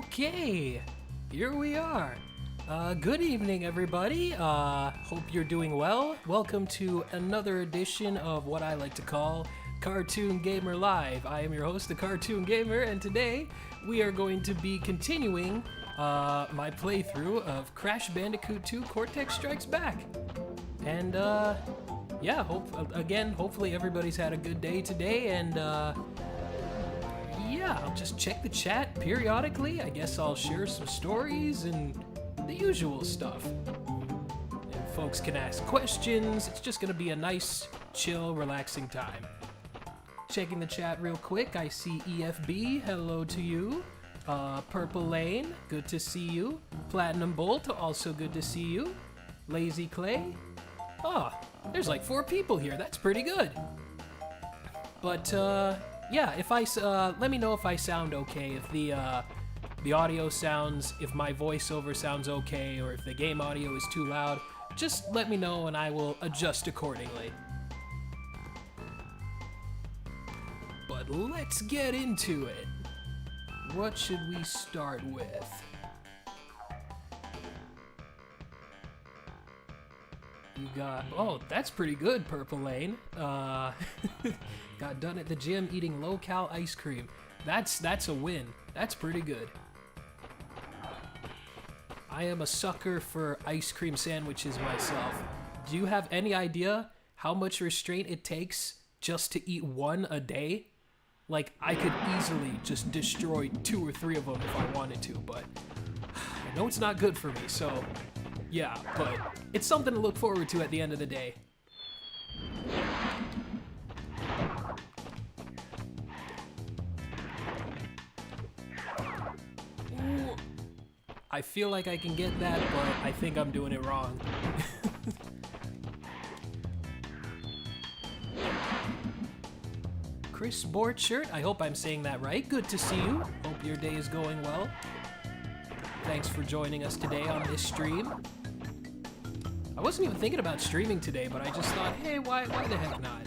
Okay, here we are. Good evening, everybody. Hope you're doing well. Welcome to another edition of what I like to call Cartoon Gamer Live. I am your host, the Cartoon Gamer, and today we are going to be continuing my playthrough of Crash Bandicoot 2 Cortex Strikes Back. And yeah, hopefully everybody's had a good day today, and yeah, I'll just check the chat periodically. I guess I'll share some stories and the usual stuff. And folks can ask questions. It's just gonna be a nice, chill, relaxing time. Checking the chat real quick, I see EFB, hello to you. Purple Lane, good to see you. Platinum Bolt, also good to see you. Lazy Clay, there's like 4 people here, that's pretty good. But, yeah, if let me know if I sound okay, if the audio sounds, if my voiceover sounds okay, or if the game audio is too loud. Just let me know and I will adjust accordingly. But let's get into it. What should we start with? You got, oh, that's pretty good, Purple Lane. Got done at the gym eating low-cal ice cream. That's a win. That's pretty good. I am a sucker for ice cream sandwiches myself. Do you have any idea how much restraint it takes just to eat one a day? Like, I could easily just destroy 2 or 3 of them if I wanted to, but I know it's not good for me, so yeah, but it's something to look forward to at the end of the day. Ooh. I feel like I can get that, but I think I'm doing it wrong. Chris Sport Shirt, I hope I'm saying that right. Good to see you. Hope your day is going well. Thanks for joining us today on this stream. I wasn't even thinking about streaming today, but I just thought, hey, why the heck not?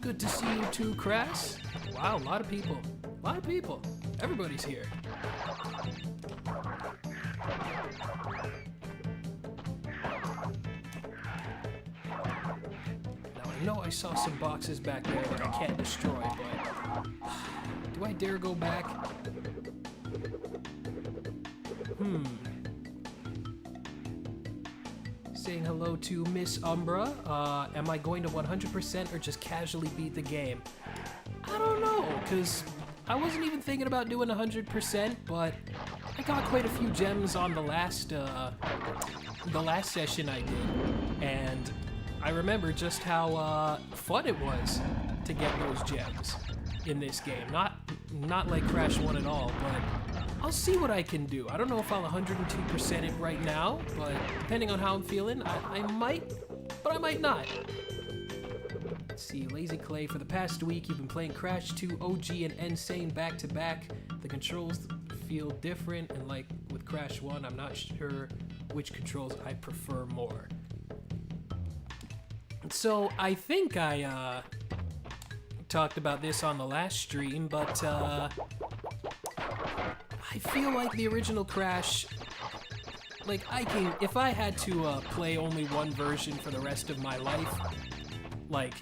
Good to see you too, Crass. Wow, a lot of people. A lot of people. Everybody's here. Now, I know I saw some boxes back there that I can't destroy, but do I dare go back? Saying hello to Miss Umbra. Am I going to 100% or just casually beat the game? I don't know, because I wasn't even thinking about doing 100%, but I got quite a few gems on the last session I did, and I remember just how fun it was to get those gems in this game. Not like Crash 1 at all, but I'll see what I can do. I don't know if I'll 102% it right now, but depending on how I'm feeling, I might, but I might not. Let's see, Lazy Clay, for the past week you've been playing Crash 2 OG and Insane back to back. The controls feel different, and like with Crash 1, I'm not sure which controls I prefer more. So I think I talked about this on the last stream, but I feel like the original Crash, like if I had to play only one version for the rest of my life, like,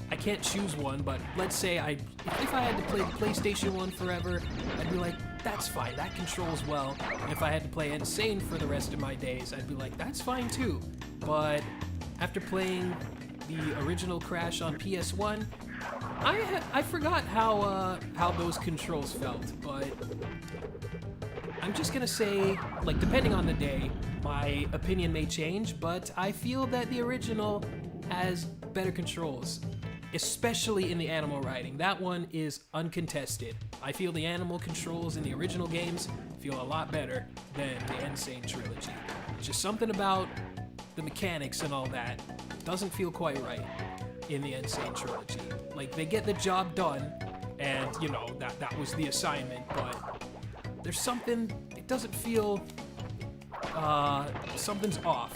I can't choose one, but let's say if I had to play the PlayStation 1 forever, I'd be like, that's fine, that controls well. And if I had to play Insane for the rest of my days, I'd be like, that's fine too. But after playing the original Crash on PS1, I forgot how those controls felt, but I'm just gonna say, like, depending on the day, my opinion may change, but I feel that the original has better controls, especially in the animal riding. That one is uncontested. I feel the animal controls in the original games feel a lot better than the Insane trilogy. Just something about the mechanics and all that doesn't feel quite right in the Insane trilogy. Like, they get the job done, and, you know, that was the assignment, but there's something, it doesn't feel, something's off.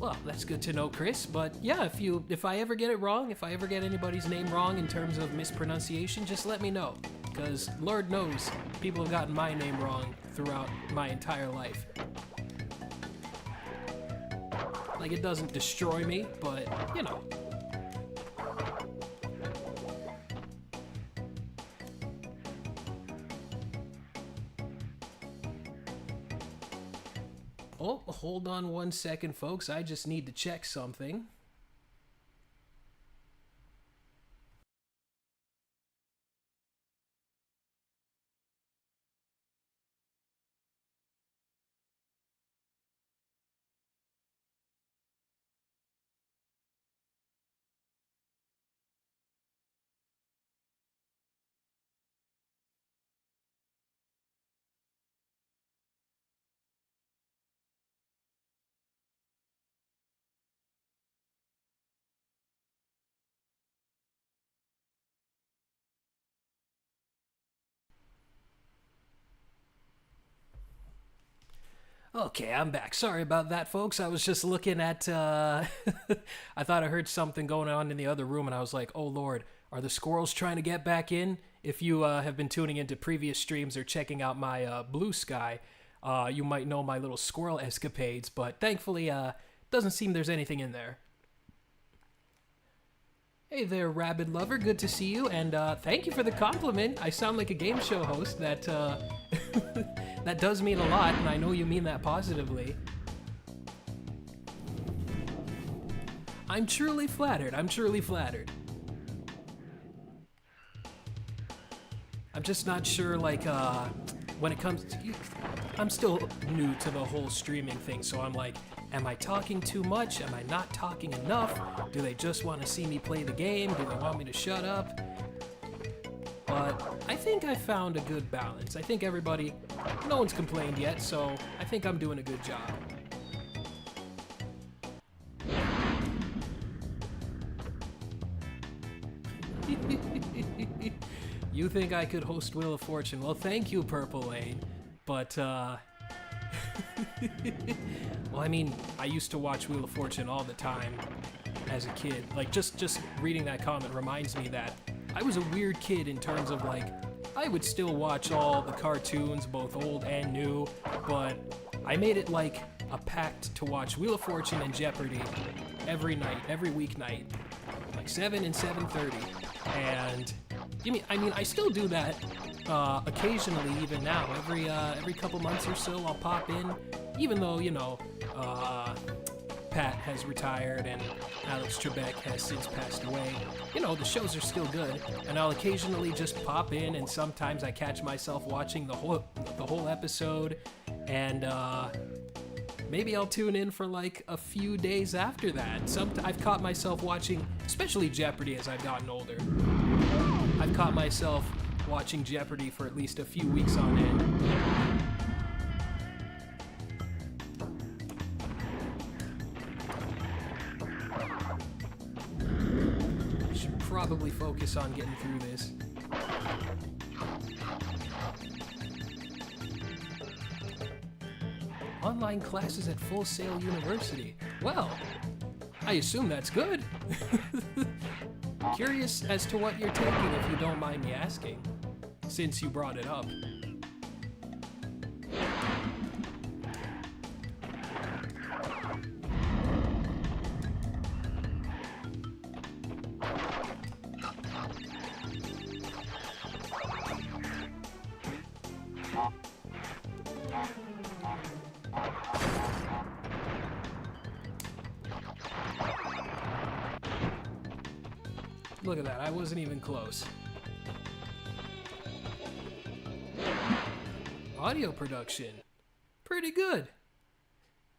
Well, that's good to know, Chris. But yeah, if I ever get it wrong, if I ever get anybody's name wrong in terms of mispronunciation, just let me know. Because Lord knows, people have gotten my name wrong throughout my entire life. Like, it doesn't destroy me, but, you know. Oh, hold on 1 second, folks. I just need to check something. Okay, I'm back. Sorry about that, folks. I was just looking at, I thought I heard something going on in the other room, and I was like, oh lord, are the squirrels trying to get back in? If you have been tuning into previous streams or checking out my Blue Sky, you might know my little squirrel escapades, but thankfully, doesn't seem there's anything in there. Hey there, Rabid Lover. Good to see you, and thank you for the compliment. I sound like a game show host. That that does mean a lot, and I know you mean that positively. I'm truly flattered. I'm truly flattered. I'm just not sure, like, when it comes to... I'm still new to the whole streaming thing, so I'm like, am I talking too much? Am I not talking enough? Do they just want to see me play the game? Do they want me to shut up? But I think I found a good balance. I think everybody... No one's complained yet, so I think I'm doing a good job. You think I could host Wheel of Fortune? Well, thank you, Purple Lane. But, well, I mean, I used to watch Wheel of Fortune all the time as a kid. Like, just reading that comment reminds me that I was a weird kid in terms of, like, I would still watch all the cartoons, both old and new, but I made it like a pact to watch Wheel of Fortune and Jeopardy every night, every weeknight, like 7 and 7:30. And I mean, I still do that occasionally, even now. Every couple months or so, I'll pop in, even though, you know, Pat has retired and Alex Trebek has since passed away. You know, the shows are still good, and I'll occasionally just pop in, and sometimes I catch myself watching the whole episode, and maybe I'll tune in for like a few days after that. I've caught myself watching, especially Jeopardy as I've gotten older. I've caught myself watching Jeopardy for at least a few weeks on end. Probably focus on getting through this. Online classes at Full Sail University. Well, I assume that's good. Curious as to what you're taking, if you don't mind me asking, since you brought it up. Look at that, I wasn't even close. Audio production. Pretty good.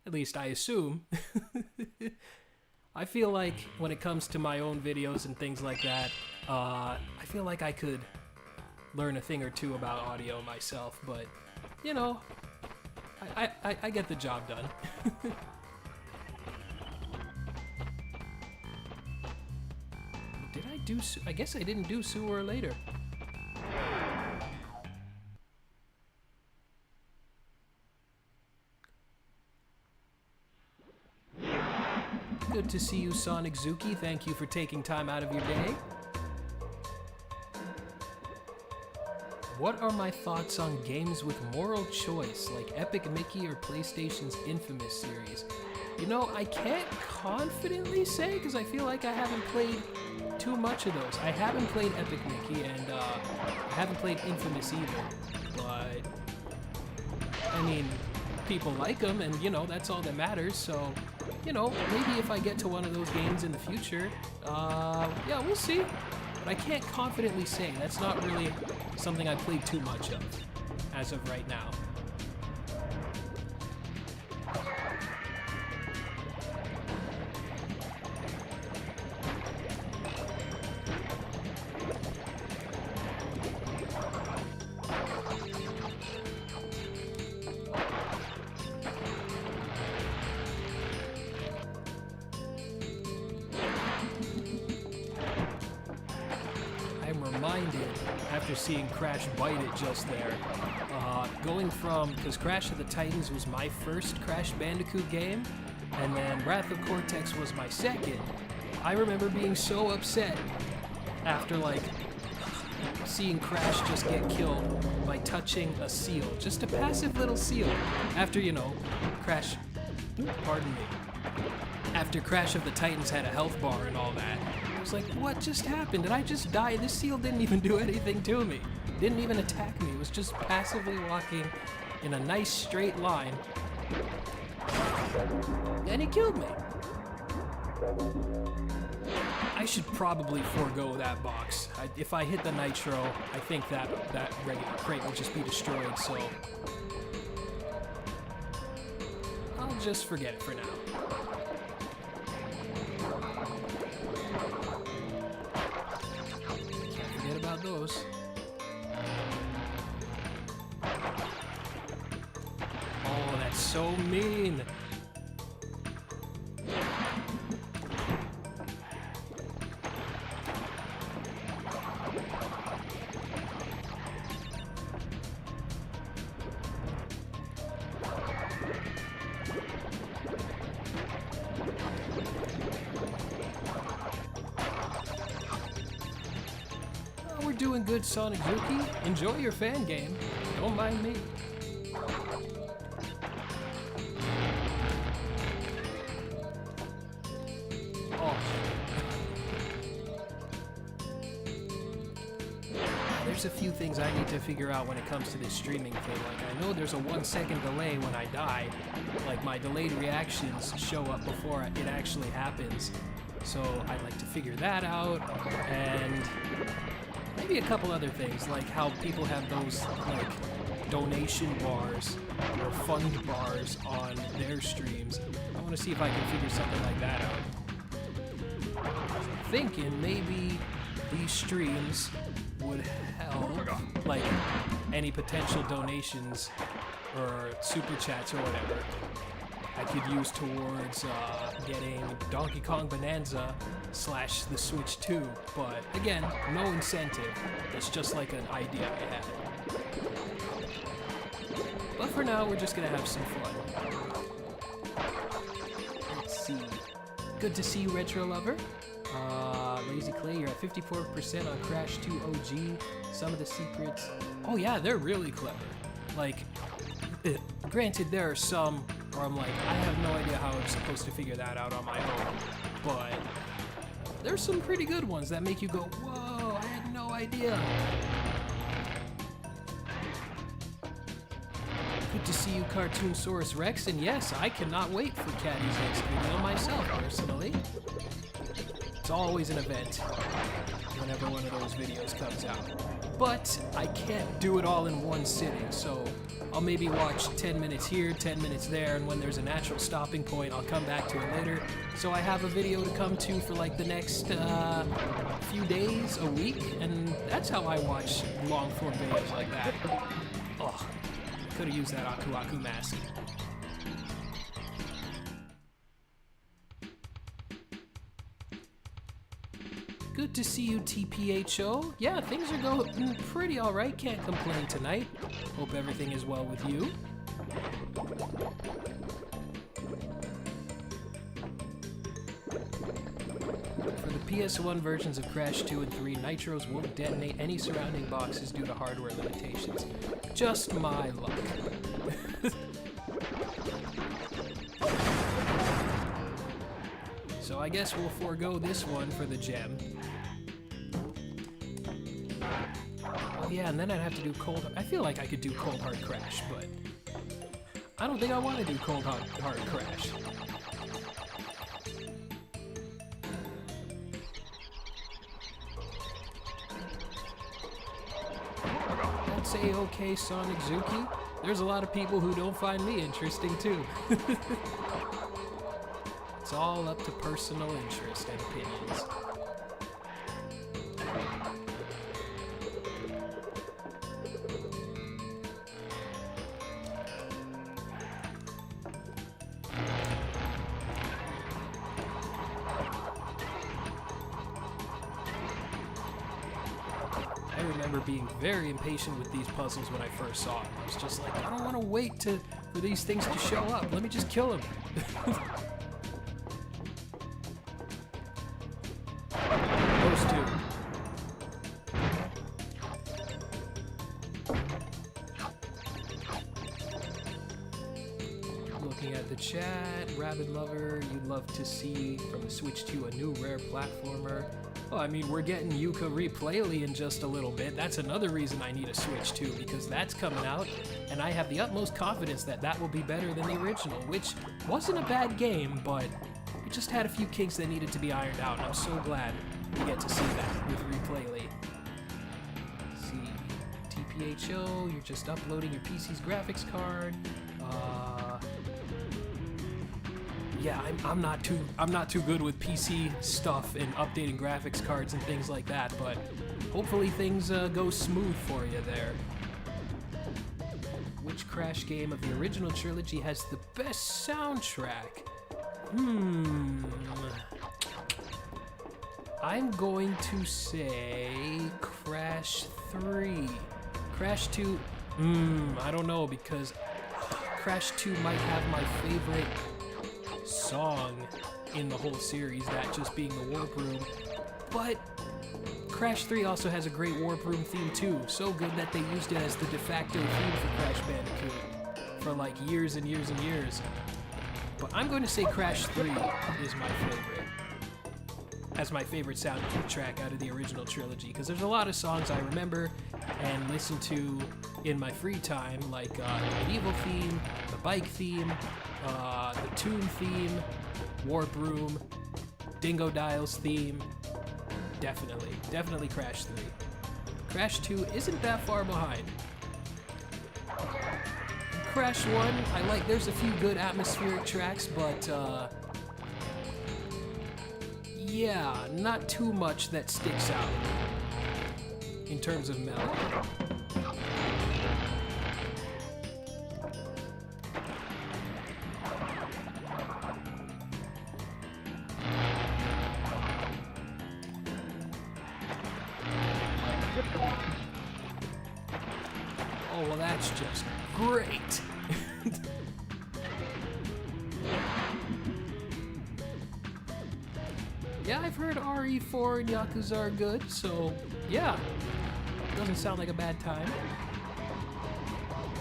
At least I assume. I feel like when it comes to my own videos and things like that, I feel like I could learn a thing or two about audio myself, but, you know, I get the job done. Did I do... I guess I didn't do sooner or later. to see you, Sonic Zuki. Thank you for taking time out of your day. What are my thoughts on games with moral choice, like Epic Mickey or PlayStation's Infamous series? You know, I can't confidently say, because I feel like I haven't played too much of those. I haven't played Epic Mickey, and I haven't played Infamous either, but, I mean, people like them, and, you know, that's all that matters, so, you know, maybe if I get to one of those games in the future, yeah, we'll see. But I can't confidently say. That's not really something I played too much of, as of right now. Reminded after seeing Crash bite it just there. Going from, because Crash of the Titans was my first Crash Bandicoot game, and then Wrath of Cortex was my second. I remember being so upset after, like, seeing Crash just get killed by touching a seal. Just a passive little seal. After, you know, Crash, pardon me, after Crash of the Titans had a health bar and all that. I was like, what just happened? Did I just die? This seal didn't even do anything to me. Didn't even attack me. It was just passively walking in a nice straight line. And he killed me. I should probably forego that box. If I hit the nitro, I think that regular crate will just be destroyed, so I'll just forget it for now. About those. Oh, that's so mean. Doing good, Sonic Zuki. Enjoy your fan game. Don't mind me. Oh. There's a few things I need to figure out when it comes to this streaming thing. Like, I know there's a 1 second delay when I die. Like, my delayed reactions show up before it actually happens. So I'd like to figure that out. And maybe a couple other things, like how people have those, like, donation bars or fund bars on their streams. I want to see if I can figure something like that out. I'm thinking maybe these streams would help, like, any potential donations or super chats or whatever I could use towards getting Donkey Kong Bonanza / the Switch 2, but again, no incentive. It's just like an idea I had. But for now, we're just gonna have some fun. Let's see. Good to see you, Retro Lover. Lazy Clay, you're at 54% on Crash 2 OG. Some of the secrets. Oh yeah, they're really clever. Like, granted, there are some where I'm like, I have no idea how I'm supposed to figure that out on my own, but there's some pretty good ones that make you go, whoa, I had no idea. Good to see you, Cartoonsaurus Rex, and yes, I cannot wait for Caddy's next video myself, personally. It's always an event whenever one of those videos comes out. But I can't do it all in one sitting, so I'll maybe watch 10 minutes here, 10 minutes there, and when there's a natural stopping point, I'll come back to it later. So I have a video to come to for like the next few days, a week, and that's how I watch long-form videos like that. Oh, could have used that Aku Aku mask. Good to see you, TPHO. Yeah, things are going pretty alright. Can't complain tonight. Hope everything is well with you. For the PS1 versions of Crash 2 and 3, nitros won't detonate any surrounding boxes due to hardware limitations. Just my luck. So I guess we'll forego this one for the gem. Oh yeah, and then I'd have to do Cold... I feel like I could do Cold Hard Crash, but... I don't think I want to do Cold Hard Crash. I'd say okay, Sonic Zuki. There's a lot of people who don't find me interesting, too. It's all up to personal interest and opinions. I remember being very impatient with these puzzles when I first saw them. I was just like, I don't want to wait for these things to show up. Let me just kill them. Those two. Looking at the chat, Rabid Lover, you'd love to see from the Switch 2 a new rare platformer. Well, I mean, we're getting Yuka Replayly in just a little bit. That's another reason I need a Switch 2, because that's coming out, and I have the utmost confidence that that will be better than the original, which wasn't a bad game, but it just had a few kinks that needed to be ironed out, and I'm so glad we get to see that with Replayly. See, TPHO, you're just uploading your PC's graphics card. Yeah, I'm not too good with PC stuff and updating graphics cards and things like that, but hopefully things go smooth for you there. Which Crash game of the original trilogy has the best soundtrack? I'm going to say Crash 3. Crash 2, I don't know, because Crash 2 might have my favorite song in the whole series, that just being the Warp Room, but Crash 3 also has a great Warp Room theme too, so good that they used it as the de facto theme for Crash Bandicoot for like years and years and years. But I'm going to say Crash 3 is my favorite, as my favorite soundtrack out of the original trilogy, because there's a lot of songs I remember and listen to in my free time, like the medieval theme, the bike theme, the Toon theme, Warp Room, Dingo Dial's theme. Definitely Crash 3. Crash 2 isn't that far behind. Crash 1, there's a few good atmospheric tracks, but yeah, not too much that sticks out in terms of melody. Oh, well, that's just great. Yeah, I've heard RE4 and Yakuza are good, so yeah, doesn't sound like a bad time.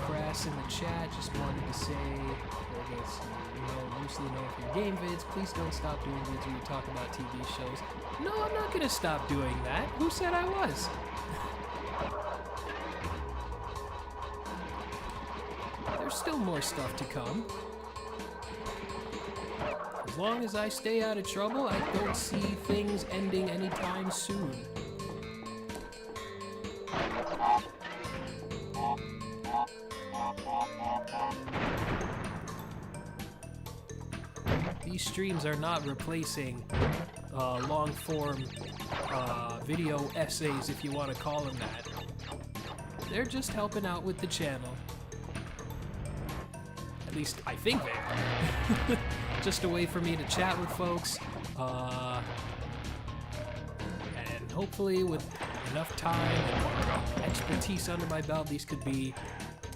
Crass in the chat just wanted to say, mostly know for your game vids, please don't stop doing vids where you talk about TV shows. No, I'm not gonna stop doing that. Who said I was? There's still more stuff to come. As long as I stay out of trouble, I don't see things ending anytime soon. These streams are not replacing long-form video essays, if you want to call them that. They're just helping out with the channel. At least I think they are. Just a way for me to chat with folks, and hopefully with enough time and expertise under my belt, these could be,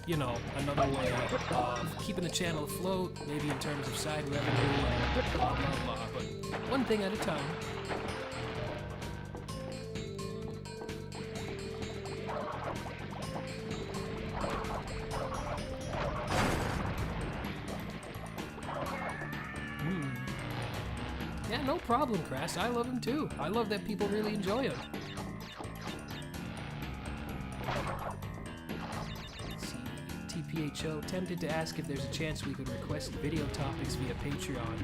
you know, another way of keeping the channel afloat, maybe in terms of side revenue and blah blah blah, but one thing at a time. problem, Crass. I love them too. I love that people really enjoy them. Let's see. TPHO tempted to ask if there's a chance we could request video topics via Patreon.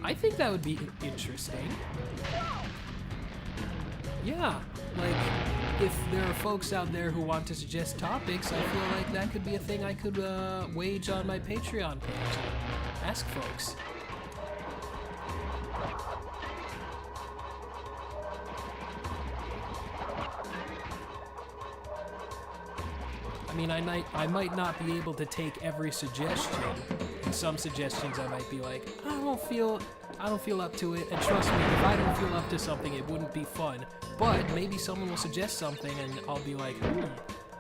I think that would be interesting. Yeah, like, if there are folks out there who want to suggest topics, I feel like that could be a thing I could wage on my Patreon page. Ask folks. I mean, I might not be able to take every suggestion. In some suggestions, I might be like, I don't feel up to it. And trust me, if I don't feel up to something, it wouldn't be fun. But maybe someone will suggest something, and I'll be like,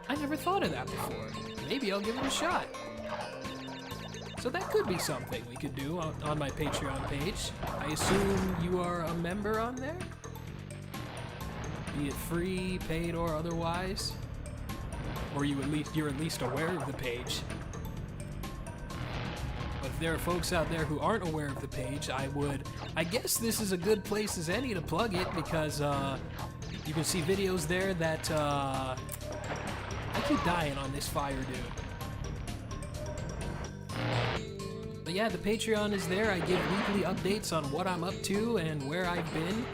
I never thought of that before. Maybe I'll give it a shot. So that could be something we could do on my Patreon page. I assume you are a member on there? Be it free, paid, or otherwise? Or you're at least aware of the page. But if there are folks out there who aren't aware of the page, I guess this is a good place as any to plug it, because you can see videos there that I keep dying on this fire dude. But yeah, the Patreon is there. I give weekly updates on what I'm up to and where I've been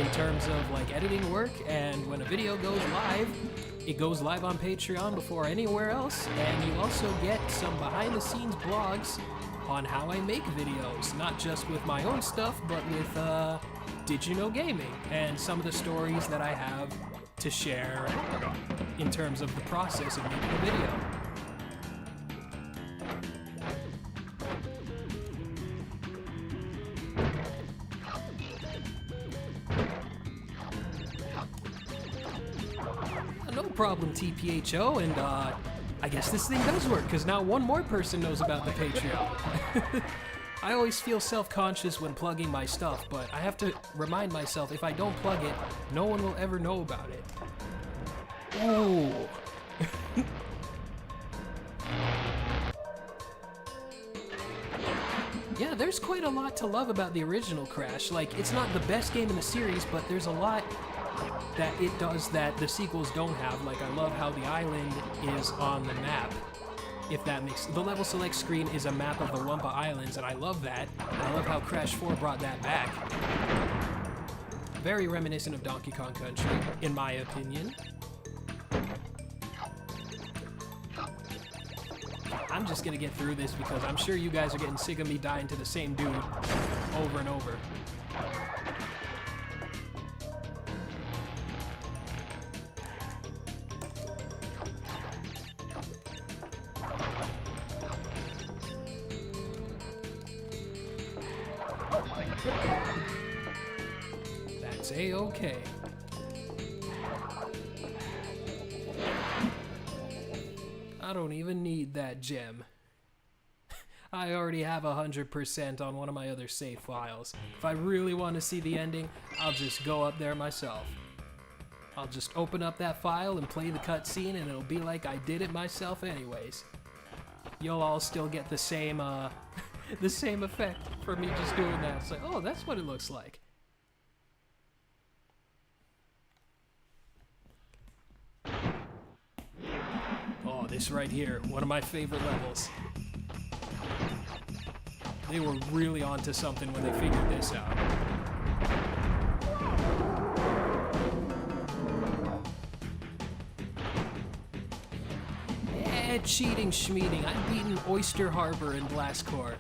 in terms of like editing work, and when a video goes live, it goes live on Patreon before anywhere else, and you also get some behind-the-scenes blogs on how I make videos, not just with my own stuff, but with Did You Know Gaming, and some of the stories that I have to share in terms of the process of making a video. No problem, TPHO, and I guess this thing does work, because now one more person knows about the Patreon. I always feel self-conscious when plugging my stuff, but I have to remind myself, if I don't plug it, no one will ever know about it. Oh. Yeah, there's quite a lot to love about the original Crash. Like, it's not the best game in the series, but there's a lot that it does that the sequels don't have. Like, I love how the island is on the map. If that makes... The level select screen is a map of the Wumpa Islands, and I love that. And I love how Crash 4 brought that back. Very reminiscent of Donkey Kong Country, in my opinion. I'm just gonna get through this because I'm sure you guys are getting sick of me dying to the same dude over and over. That's A-okay. I don't even need that gem. I already have 100% on one of my other save files. If I really want to see the ending, I'll just go up there myself. I'll just open up that file and play the cutscene, and it'll be like I did it myself anyways. You'll all still get the same, the same effect for me just doing that. It's like, oh, that's what it looks like. Oh, this right here, one of my favorite levels. They were really onto something when they figured this out. Yeah, cheating schmeating. I've beaten Oyster Harbor in Blast Corps.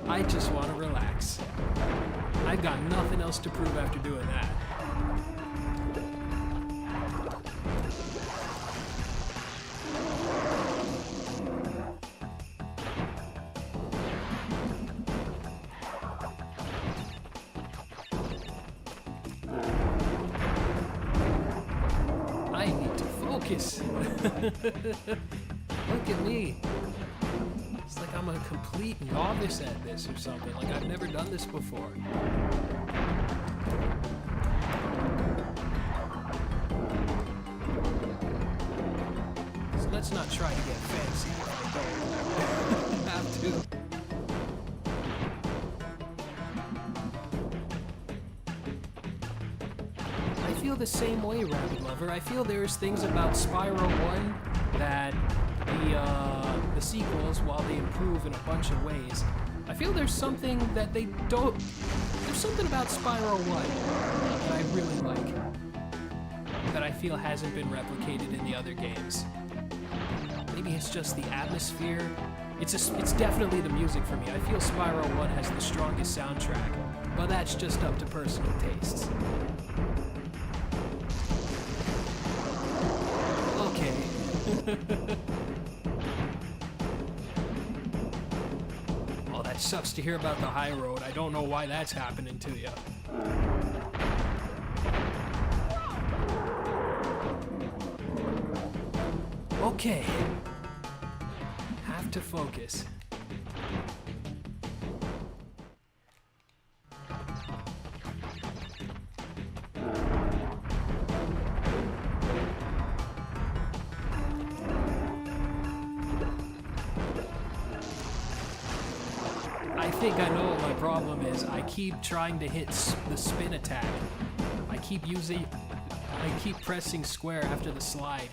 I just want to relax. I've got nothing else to prove after doing that. I need to focus. Look at me. It's like I'm a complete novice at this or something. Like I've never done this before. So let's not try to get fancy if I don't have to. the same way, Rabbit Lover. I feel there's things about Spyro 1 that the sequels, while they improve in a bunch of ways, I feel there's something that they don't... There's something about Spyro 1 that I really like, that I feel hasn't been replicated in the other games. Maybe it's just the atmosphere. It's definitely the music for me. I feel Spyro 1 has the strongest soundtrack, but that's just up to personal tastes. Okay. Oh, that sucks to hear about the high road. I don't know why that's happening to you. Okay. Have to focus. I think I know what my problem is. I keep trying to hit the spin attack. I keep pressing square after the slide.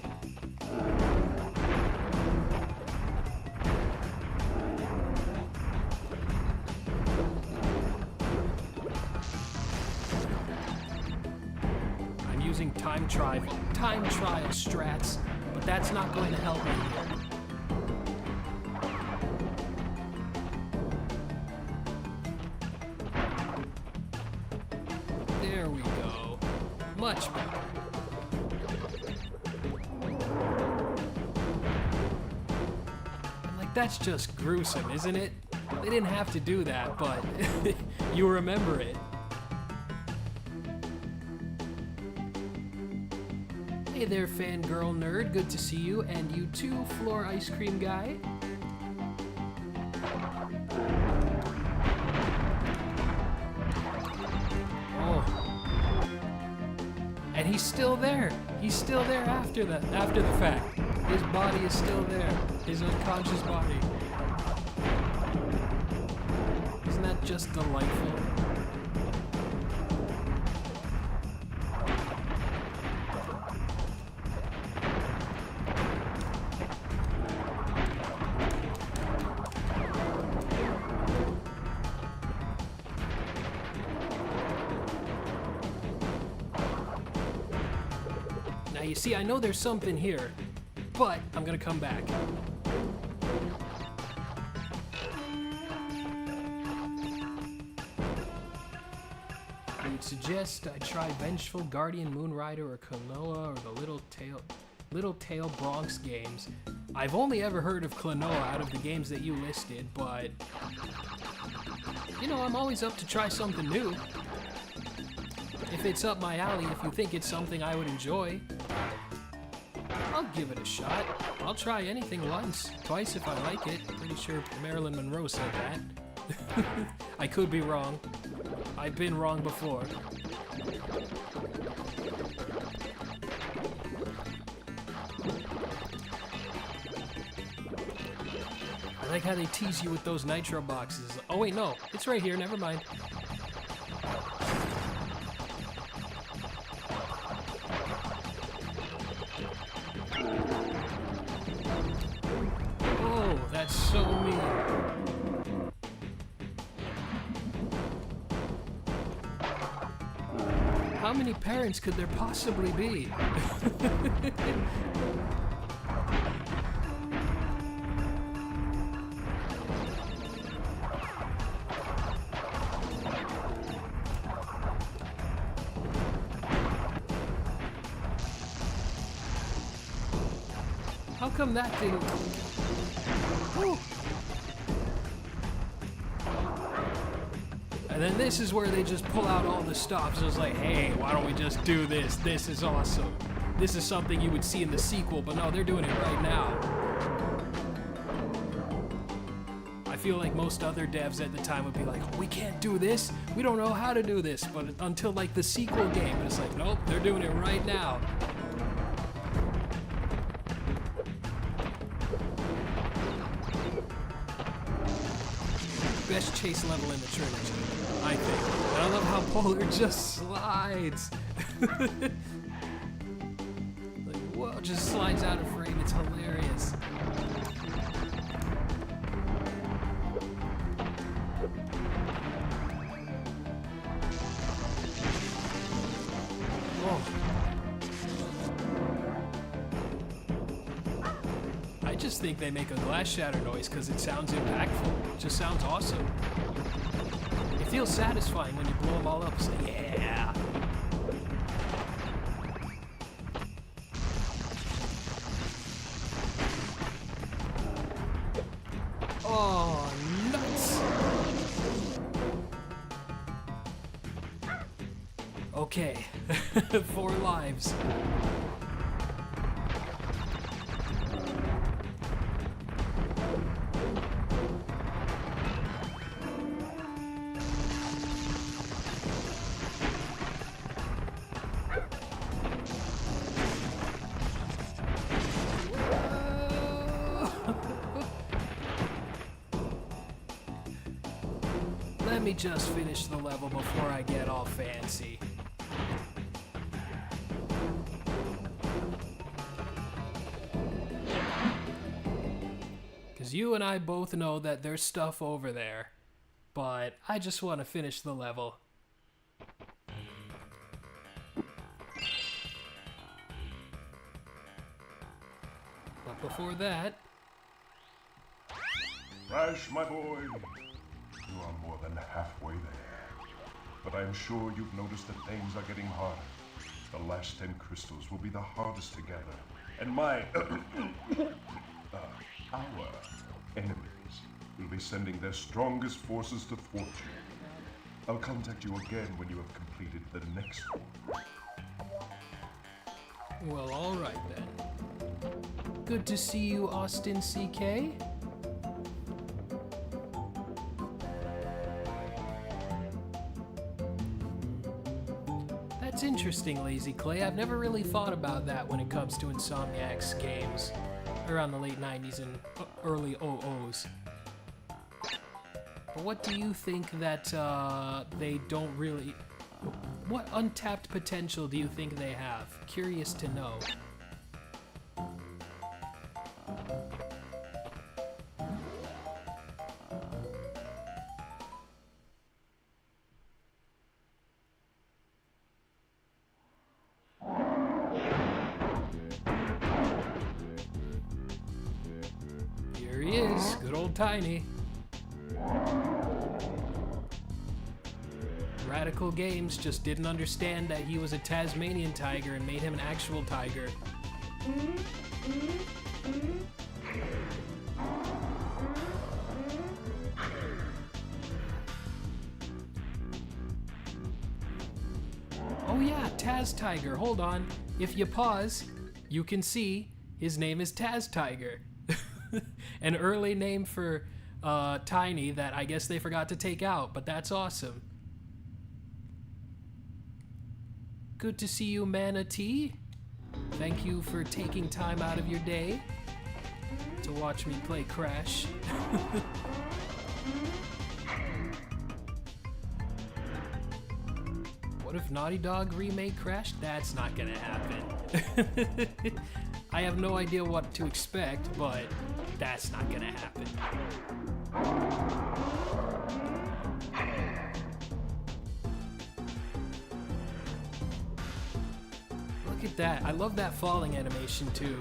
I'm using time trial strats, but that's not going to help me here. There we go. Much better. Like, that's just gruesome, isn't it? They didn't have to do that, but you remember it. Hey there, fangirl nerd. Good to see you. And you too, floor ice cream guy. And he's still there. He's still there after the fact. His body is still there. His unconscious body. Isn't that just delightful? Now you see, I know there's something here, but I'm gonna come back. I would suggest I try Vengeful Guardian, Moonrider, or Klonoa, or the Little Tail Bronx games. I've only ever heard of Klonoa out of the games that you listed, but you know, I'm always up to try something new. If it's up my alley, if you think it's something I would enjoy, I'll give it a shot. I'll try anything once, twice if I like it. Pretty sure Marilyn Monroe said that. I could be wrong. I've been wrong before. I like how they tease you with those nitro boxes. Oh wait, no, it's right here, never mind. Oh, that's so mean. How many parents could there possibly be? How come that didn't... Woo. And then this is where they just pull out all the stops. It's like, hey, why don't we just do this? This is awesome. This is something you would see in the sequel, but no, they're doing it right now. I feel like most other devs at the time would be like, oh, we can't do this. We don't know how to do this. But until like the sequel game, it's like, nope, they're doing it right now. Best chase level in the trilogy, I think. And I love how Polar just slides. just slides out of frame. It's hilarious. Oh. I just think they make a glass shatter noise because it sounds impactful. It just sounds awesome. It feels satisfying when you blow them all up. It's like, yeah. Oh, nuts! Okay, 4 lives. Let me just finish the level before I get all fancy. Because you and I both know that there's stuff over there, but I just want to finish the level. But before that... Crash, my boy! You are more than halfway there. But I'm sure you've noticed that things are getting harder. The last 10 crystals will be the hardest to gather. And my... our enemies will be sending their strongest forces to thwart you. I'll contact you again when you have completed the next one. Well, alright then. Good to see you, Austin CK. That's interesting, Lazy Clay. I've never really thought about that when it comes to Insomniac's games around the late 90s and early 00s. But what do you think that they don't really... What untapped potential do you think they have? Curious to know. Here he is, good old Tiny. Radical Games just didn't understand that he was a Tasmanian tiger and made him an actual tiger. Oh yeah, Taz Tiger, hold on. If you pause, you can see his name is Taz Tiger. An early name for Tiny that I guess they forgot to take out, but that's awesome. Good to see you, Manatee. Thank you for taking time out of your day to watch me play Crash. What if Naughty Dog remade Crash? That's not gonna happen. I have no idea what to expect, but that's not gonna happen. Look at that. I love that falling animation too.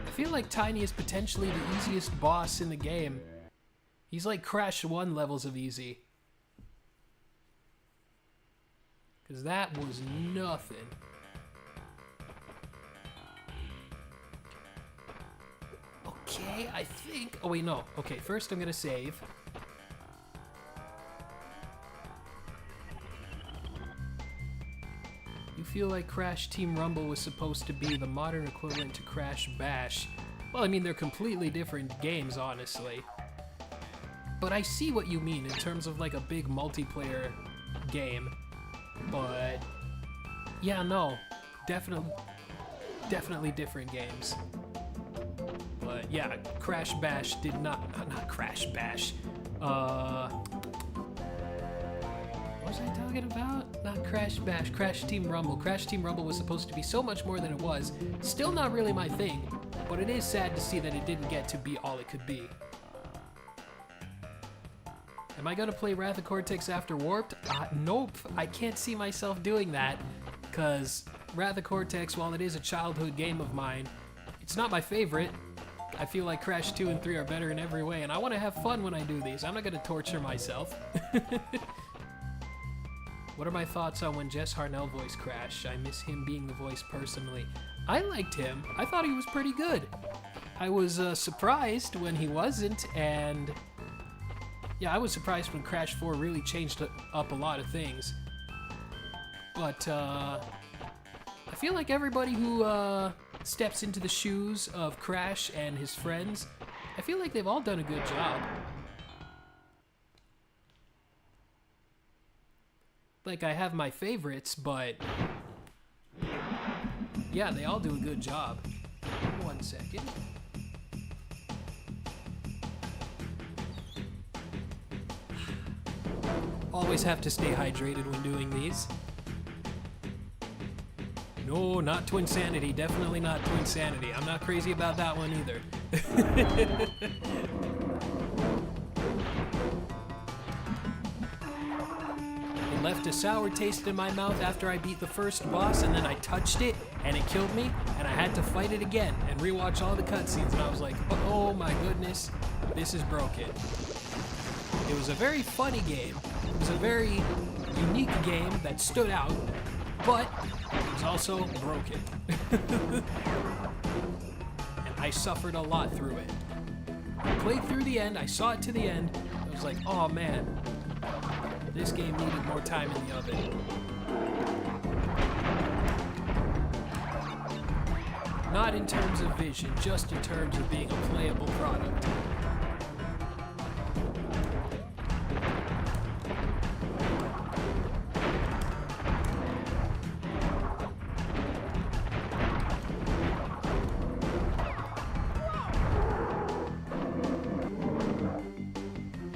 I feel like Tiny is potentially the easiest boss in the game. He's like Crash 1 levels of easy. Because that was nothing. Okay, I think... Oh wait, no. Okay, first I'm gonna save. You feel like Crash Team Rumble was supposed to be the modern equivalent to Crash Bash. Well, I mean, they're completely different games, honestly. But I see what you mean in terms of like a big multiplayer game. But yeah, no, definitely different games. But yeah, Crash Bash did not Crash Bash. What was I talking about? Not Crash Bash, Crash Team Rumble. Crash Team Rumble was supposed to be so much more than it was. Still not really my thing, but it is sad to see that it didn't get to be all it could be. Am I gonna play Wrath of Cortex after Warped? Nope, I can't see myself doing that, because Wrath of Cortex, while it is a childhood game of mine, it's not my favorite. I feel like Crash 2 and 3 are better in every way, and I want to have fun when I do these. I'm not gonna torture myself. What are my thoughts on when Jess Harnell voiced Crash? I miss him being the voice personally. I liked him. I thought he was pretty good. I was surprised when he wasn't, and yeah, I was surprised when Crash 4 really changed up a lot of things. But I feel like everybody who steps into the shoes of Crash and his friends, I feel like they've all done a good job. Like, I have my favorites, but yeah, they all do a good job. 1 second. Always have to stay hydrated when doing these. No, not Twinsanity. Definitely not Twinsanity. I'm not crazy about that one either. It left a sour taste in my mouth after I beat the first boss, and then I touched it, and it killed me, and I had to fight it again and rewatch all the cutscenes, and I was like, oh my goodness, this is broken. It was a very funny game. It was a very unique game that stood out, but it was also broken. And I suffered a lot through it. I played through the end, I saw it to the end, I was like, oh man, this game needed more time in the oven. Not in terms of vision, just in terms of being a playable product.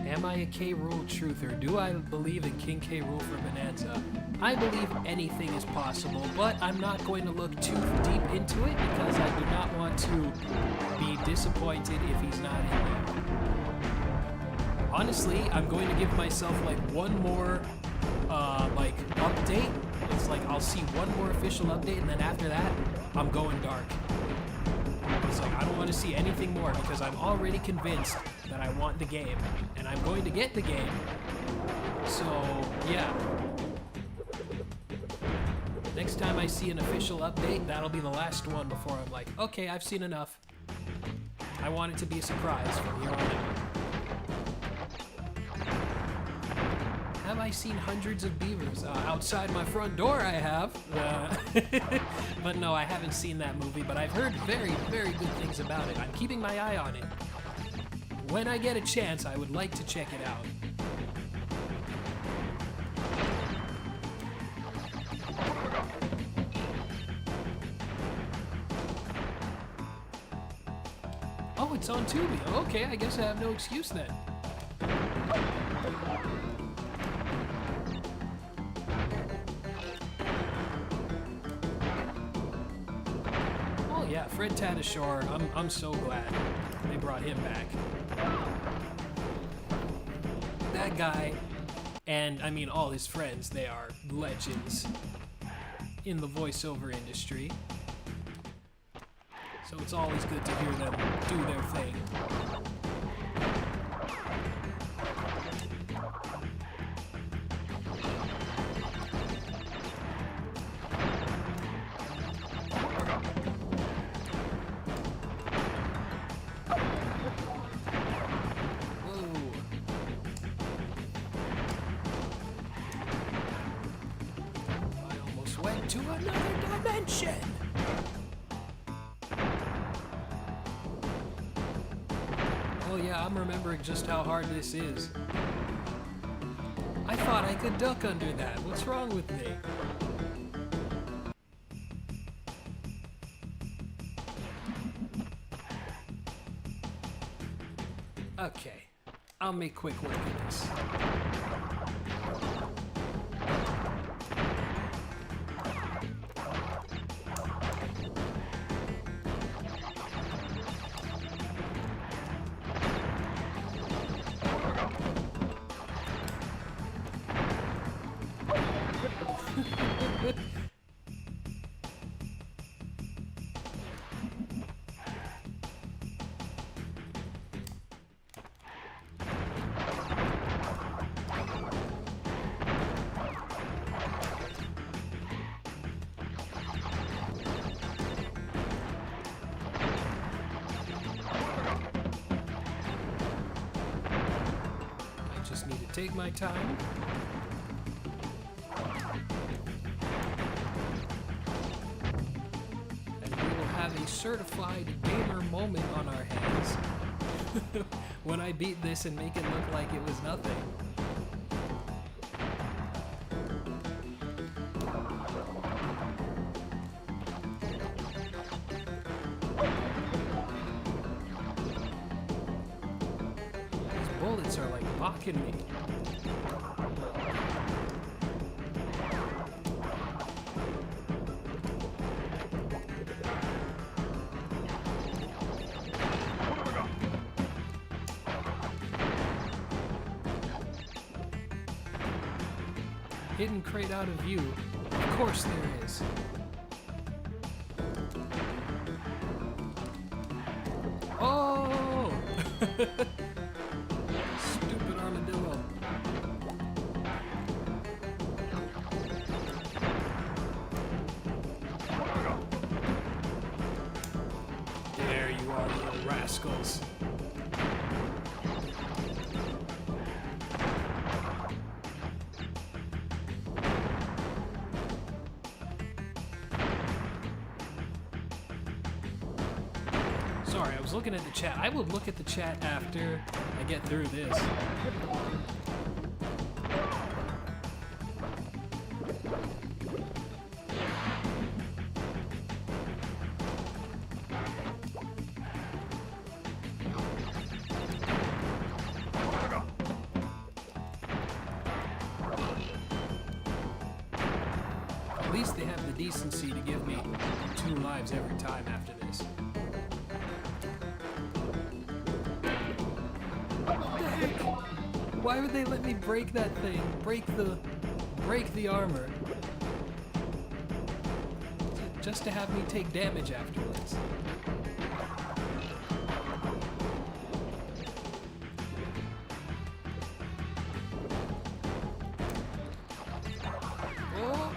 Am I a K. Rool truther? Do I believe in King K. Rool for Bonanza? I believe anything is possible, but I'm not going to look too deep into it because I do not want to be disappointed if he's not in there. Honestly, I'm going to give myself like one more update. It's like I'll see one more official update, and then after that, I'm going dark. It's like I don't want to see anything more because I'm already convinced that I want the game, and I'm going to get the game. So, yeah. Next time I see an official update, that'll be the last one before I'm like, okay, I've seen enough. I want it to be a surprise from here on out. Have I seen hundreds of beavers? Outside my front door I have. But no, I haven't seen that movie, but I've heard very, very good things about it. I'm keeping my eye on it. When I get a chance, I would like to check it out. Oh, it's on Tubi. Okay, I guess I have no excuse then. Oh yeah, Fred Tatasciore. I'm so glad they brought him back. That guy, and I mean all his friends, they are legends in the voiceover industry. So it's always good to hear them do their thing. Whoa. I almost went to another dimension. Oh yeah, I'm remembering just how hard this is. I thought I could duck under that. What's wrong with me? Okay, I'll make quick work of this. take my time. And we will have a certified gamer moment on our hands when I beat this and make it look like it was nothing. Bullets are like mocking me. Hidden crate out of view. Of course there is. Oh! Stupid armadillo. There you are, little rascals. Sorry, I was looking at the chat. I will look at the chat after I get through this. At least they have the decency to give me 2 lives every time after this. Why would they let me break that thing? Break the armor. Just to have me take damage afterwards. Oh.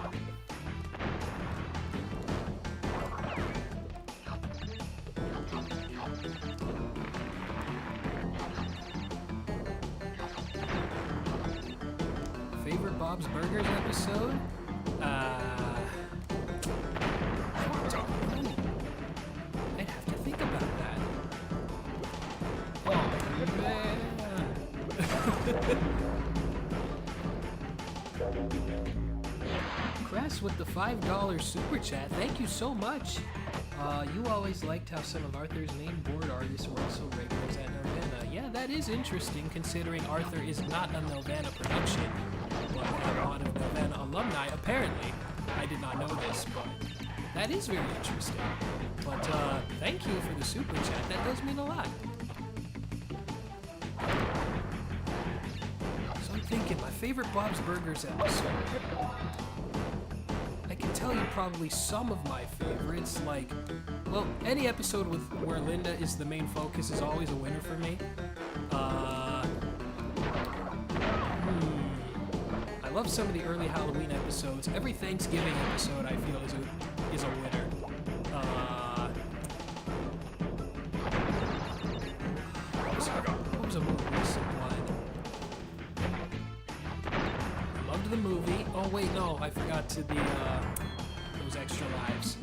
Favorite Bob's Burgers episode? I'd have to think about that. Oh, man. Cress with the $5 super chat. Thank you so much. You always liked how some of Arthur's main board artists were also regulars at Nelvana. Yeah, that is interesting considering Arthur is not a Nelvana production. But a lot of Nelvana alumni, apparently. I did not know this, but that is very interesting. But thank you for the super chat. That does mean a lot. So I'm thinking, my favorite Bob's Burgers episode. I can tell you probably some of my favorites, like, well, any episode where Linda is the main focus is always a winner for me. I love some of the early Halloween episodes. Every Thanksgiving episode I feel is a winner. What was a more recent one? I loved the movie. Oh wait, no, I forgot to the those extra lives.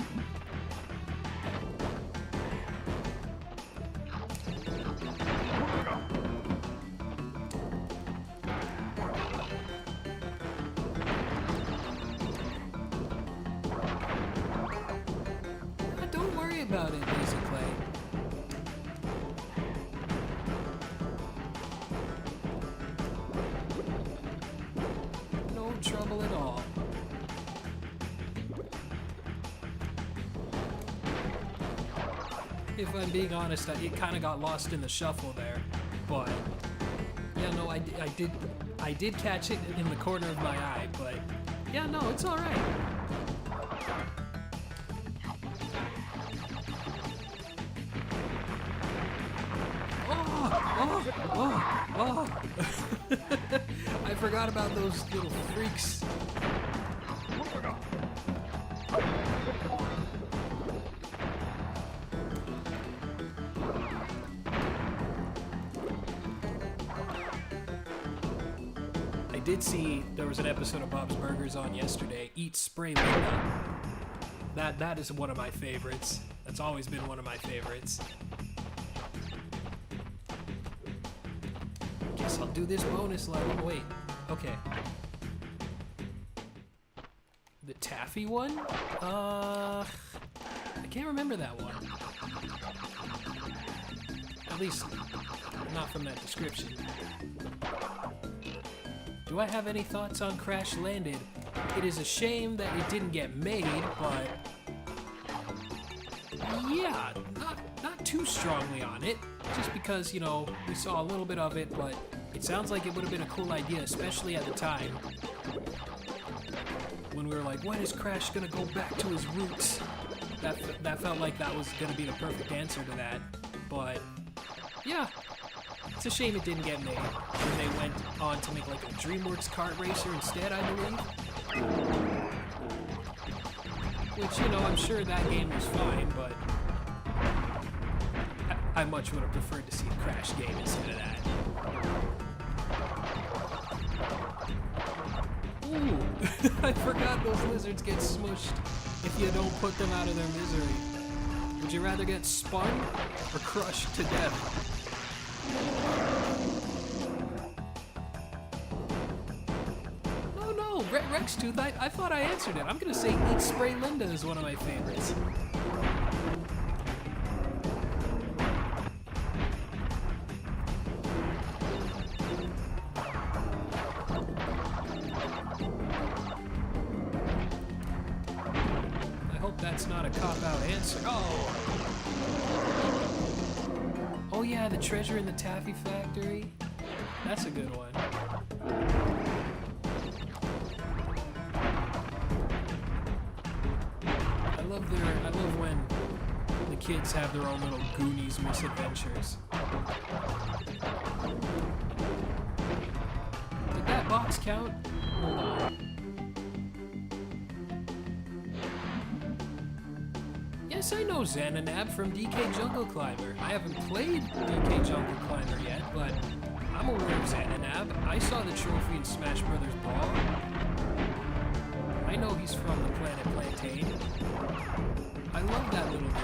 Don't worry about it, Lazy Clay. No trouble at all. If I'm being honest, it kind of got lost in the shuffle there, but yeah, no, I did catch it in the corner of my eye, but yeah, no, it's all right. Oh! I forgot about those little freaks. did see there was an episode of Bob's Burgers on yesterday. Eat Spray Linda. That is one of my favorites. That's always been one of my favorites. Guess I'll do this bonus level. Wait. Okay. The Taffy one? I can't remember that one. At least, not from that description. Do I have any thoughts on Crash Landed? It is a shame that it didn't get made, but yeah, not too strongly on it. Just because, you know, we saw a little bit of it, but it sounds like it would have been a cool idea, especially at the time. When we were like, when is Crash gonna go back to his roots? That felt like that was gonna be the perfect answer to that. But yeah, it's a shame it didn't get made. When they went on to make like a DreamWorks kart racer instead, I believe. Which, you know, I'm sure that game was fine, but I much would have preferred to see a Crash game instead of that. Ooh, I forgot those lizards get smushed if you don't put them out of their misery. Would you rather get spun or crushed to death? Oh no, Rextooth, I thought I answered it. I'm gonna say Eat Spray Linda is one of my favorites. That's not a cop-out answer. Oh yeah, the treasure in the Taffy Factory. That's a good one. I love when the kids have their own little Goonies misadventures. Did that box count? Hold on. Yes, I know Xananab from DK Jungle Climber. I haven't played DK Jungle Climber yet, but I'm aware of Xananab. I saw the trophy in Smash Brothers Brawl. I know he's from the planet Plantain. I love that little dude.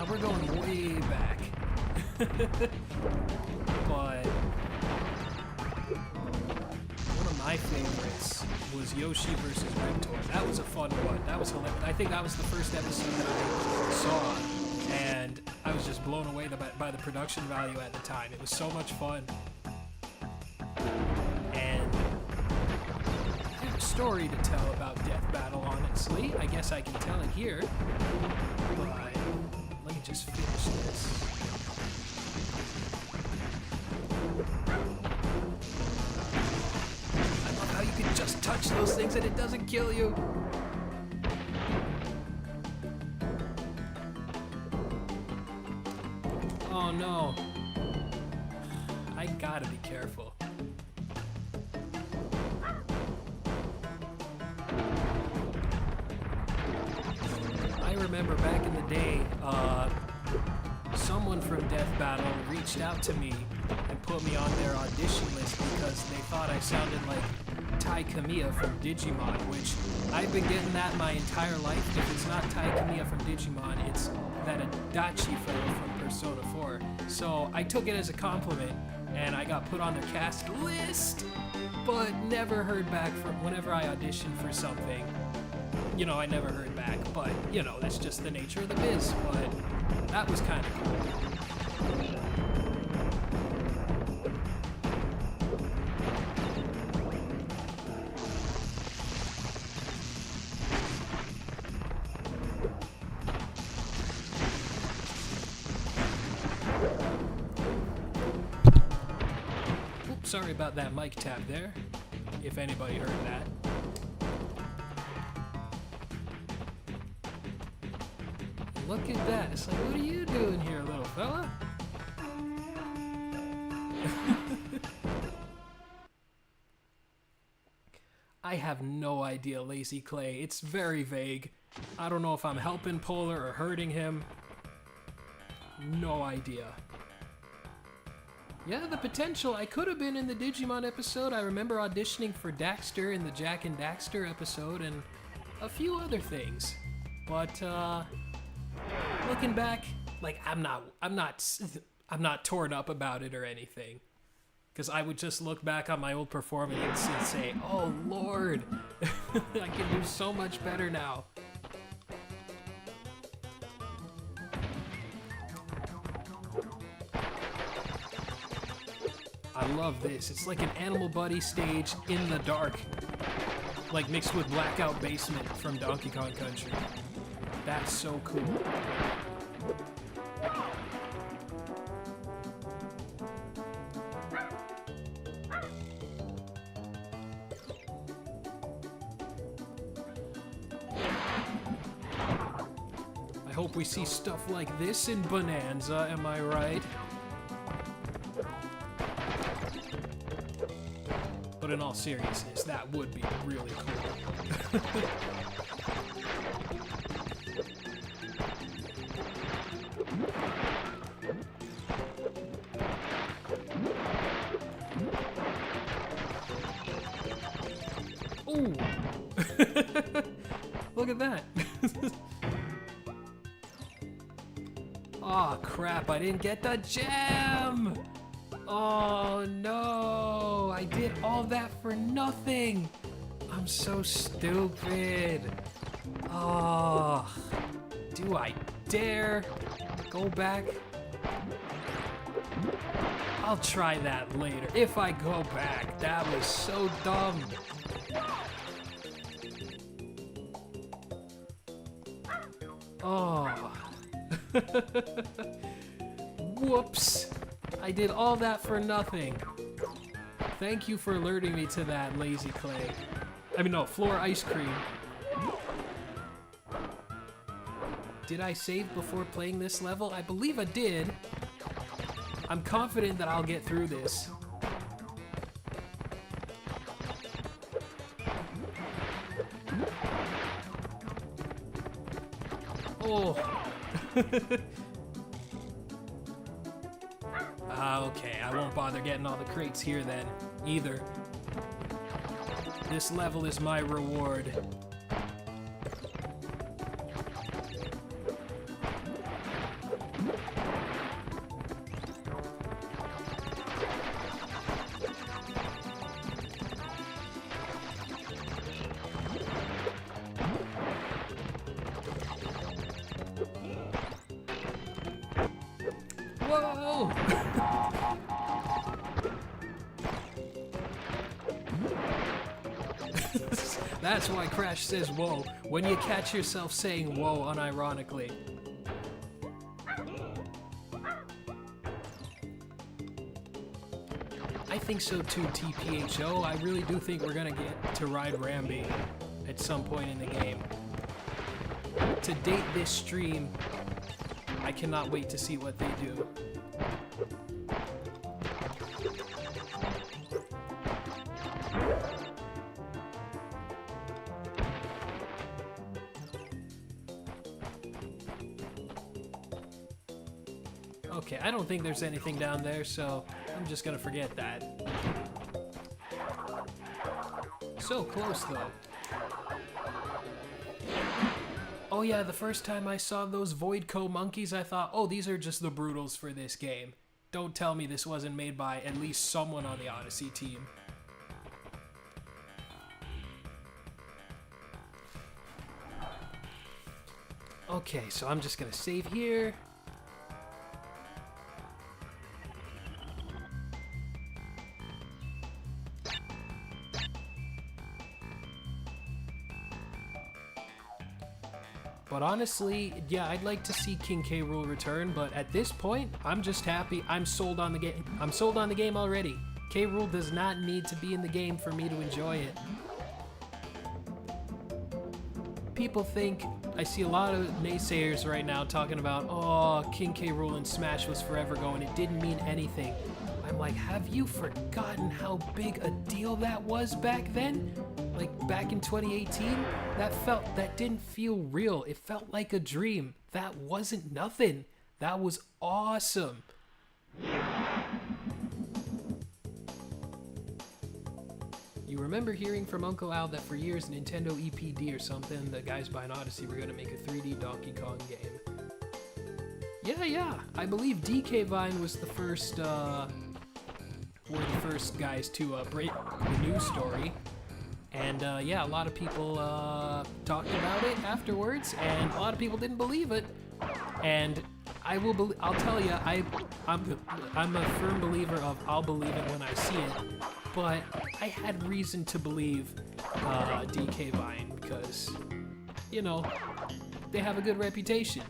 We're going way back. But one of my favorites was Yoshi vs. Reptor. That was a fun one. That was hilarious. I think that was the first episode that I saw, and I was just blown away by the production value at the time. It was so much fun. And I have a story to tell about Death Battle, honestly. I guess I can tell it here. But let me just finish this. I love how you can just touch those things and it doesn't kill you. Oh no. I gotta be careful. I remember back in the day, someone from Death Battle reached out to me and put me on their audition list because they thought I sounded like Tai Kamiya from Digimon, which I've been getting that my entire life. If it's not Tai Kamiya from Digimon, it's that Adachi fellow from Persona 4. So I took it as a compliment, and I got put on their cast list, but never heard back from whenever I auditioned for something. You know, I never heard back, but, you know, that's just the nature of the biz, but that was kind of cool. Oops, sorry about that mic tap there, if anybody heard that. Look at that. It's like, what are you doing here, little fella? I have no idea, Lazy Clay. It's very vague. I don't know if I'm helping Polar or hurting him. No idea. Yeah, the potential. I could have been in the Digimon episode. I remember auditioning for Daxter in the Jack and Daxter episode and a few other things. But looking back, like I'm not torn up about it or anything. Because I would just look back on my old performance and say, oh Lord, I can do so much better now. I love this. It's like an Animal Buddy stage in the dark. Like mixed with Blackout Basement from Donkey Kong Country. That's so cool. I hope we see stuff like this in Bonanza, am I right? But in all seriousness, that would be really cool. Ooh! Look at that! Aw, crap, I didn't get the gem! Oh no! I did all that for nothing! I'm so stupid! Oh, do I dare go back? I'll try that later. If I go back, that was so dumb. Oh. Whoops. I did all that for nothing. Thank you for alerting me to that, Lazy Clay. I mean, no, Floor Ice Cream. Did I save before playing this level? I believe I did. I'm confident that I'll get through this. Oh. Okay, I won't bother getting all the crates here then, either. This level is my reward. Whoa! That's why Crash says whoa, when you catch yourself saying whoa unironically. I think so too, TPHO. I really do think we're gonna get to ride Rambi at some point in the game. To date this stream, I cannot wait to see what they do. Okay, I don't think there's anything down there, so I'm just gonna forget that. So close, though. Oh yeah, the first time I saw those Voidco monkeys, I thought, oh, these are just the Brutals for this game. Don't tell me this wasn't made by at least someone on the Odyssey team. Okay, so I'm just gonna save here. But honestly, yeah, I'd like to see King K. Rool return, but at this point, I'm just happy. I'm sold on the game. I'm sold on the game already. K. Rool does not need to be in the game for me to enjoy it. People think, I see a lot of naysayers right now talking about, oh, King K. Rool in Smash was forever ago and it didn't mean anything. I'm like, have you forgotten how big a deal that was back then? Like back in 2018, that didn't feel real. It felt like a dream. That wasn't nothing. That was awesome. You remember hearing from Uncle Al that for years Nintendo EPD or something, the guys behind Odyssey were going to make a 3D Donkey Kong game. Yeah. I believe DK Vine was the first, were the first guys to break the news story. And yeah, a lot of people talked about it afterwards, and a lot of people didn't believe it. And I'll tell you, I'm a firm believer of I'll believe it when I see it. But I had reason to believe DK Vine because, you know, they have a good reputation.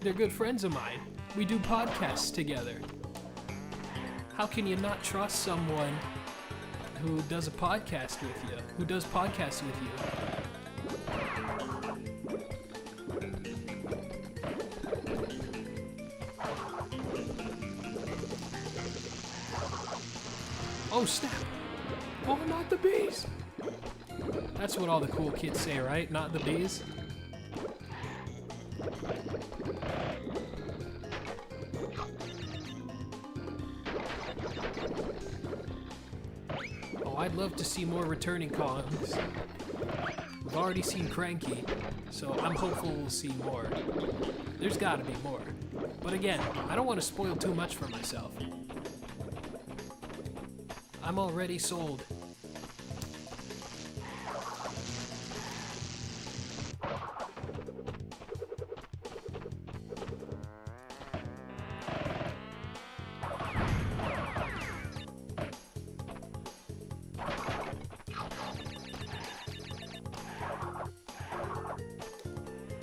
They're good friends of mine. We do podcasts together. How can you not trust someone who does a podcast with you? Who does podcasts with you? Oh snap! Oh, not the bees! That's what all the cool kids say, right? Not the bees? Oh, I'd love to see more returning Kongs. We've already seen Cranky, so I'm hopeful we'll see more. There's gotta be more. But again, I don't want to spoil too much for myself. I'm already sold.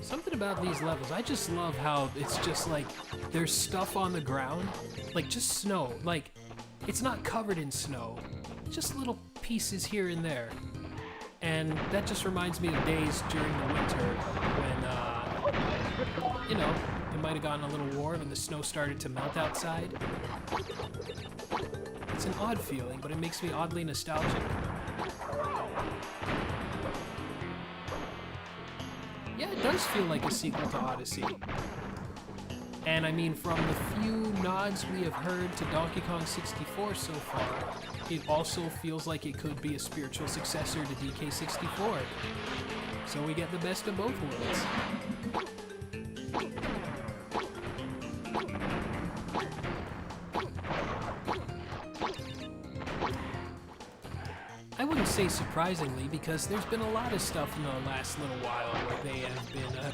Something about these levels, I just love how it's just like there's stuff on the ground, like just snow, like it's not covered in snow, just little pieces here and there. And that just reminds me of days during the winter when, you know, it might have gotten a little warm and the snow started to melt outside. It's an odd feeling, but it makes me oddly nostalgic. Yeah, it does feel like a sequel to Odyssey. And I mean, from the few nods we have heard to Donkey Kong 64 so far, it also feels like it could be a spiritual successor to DK64. So we get the best of both worlds. I wouldn't say surprisingly, because there's been a lot of stuff in the last little while where they have been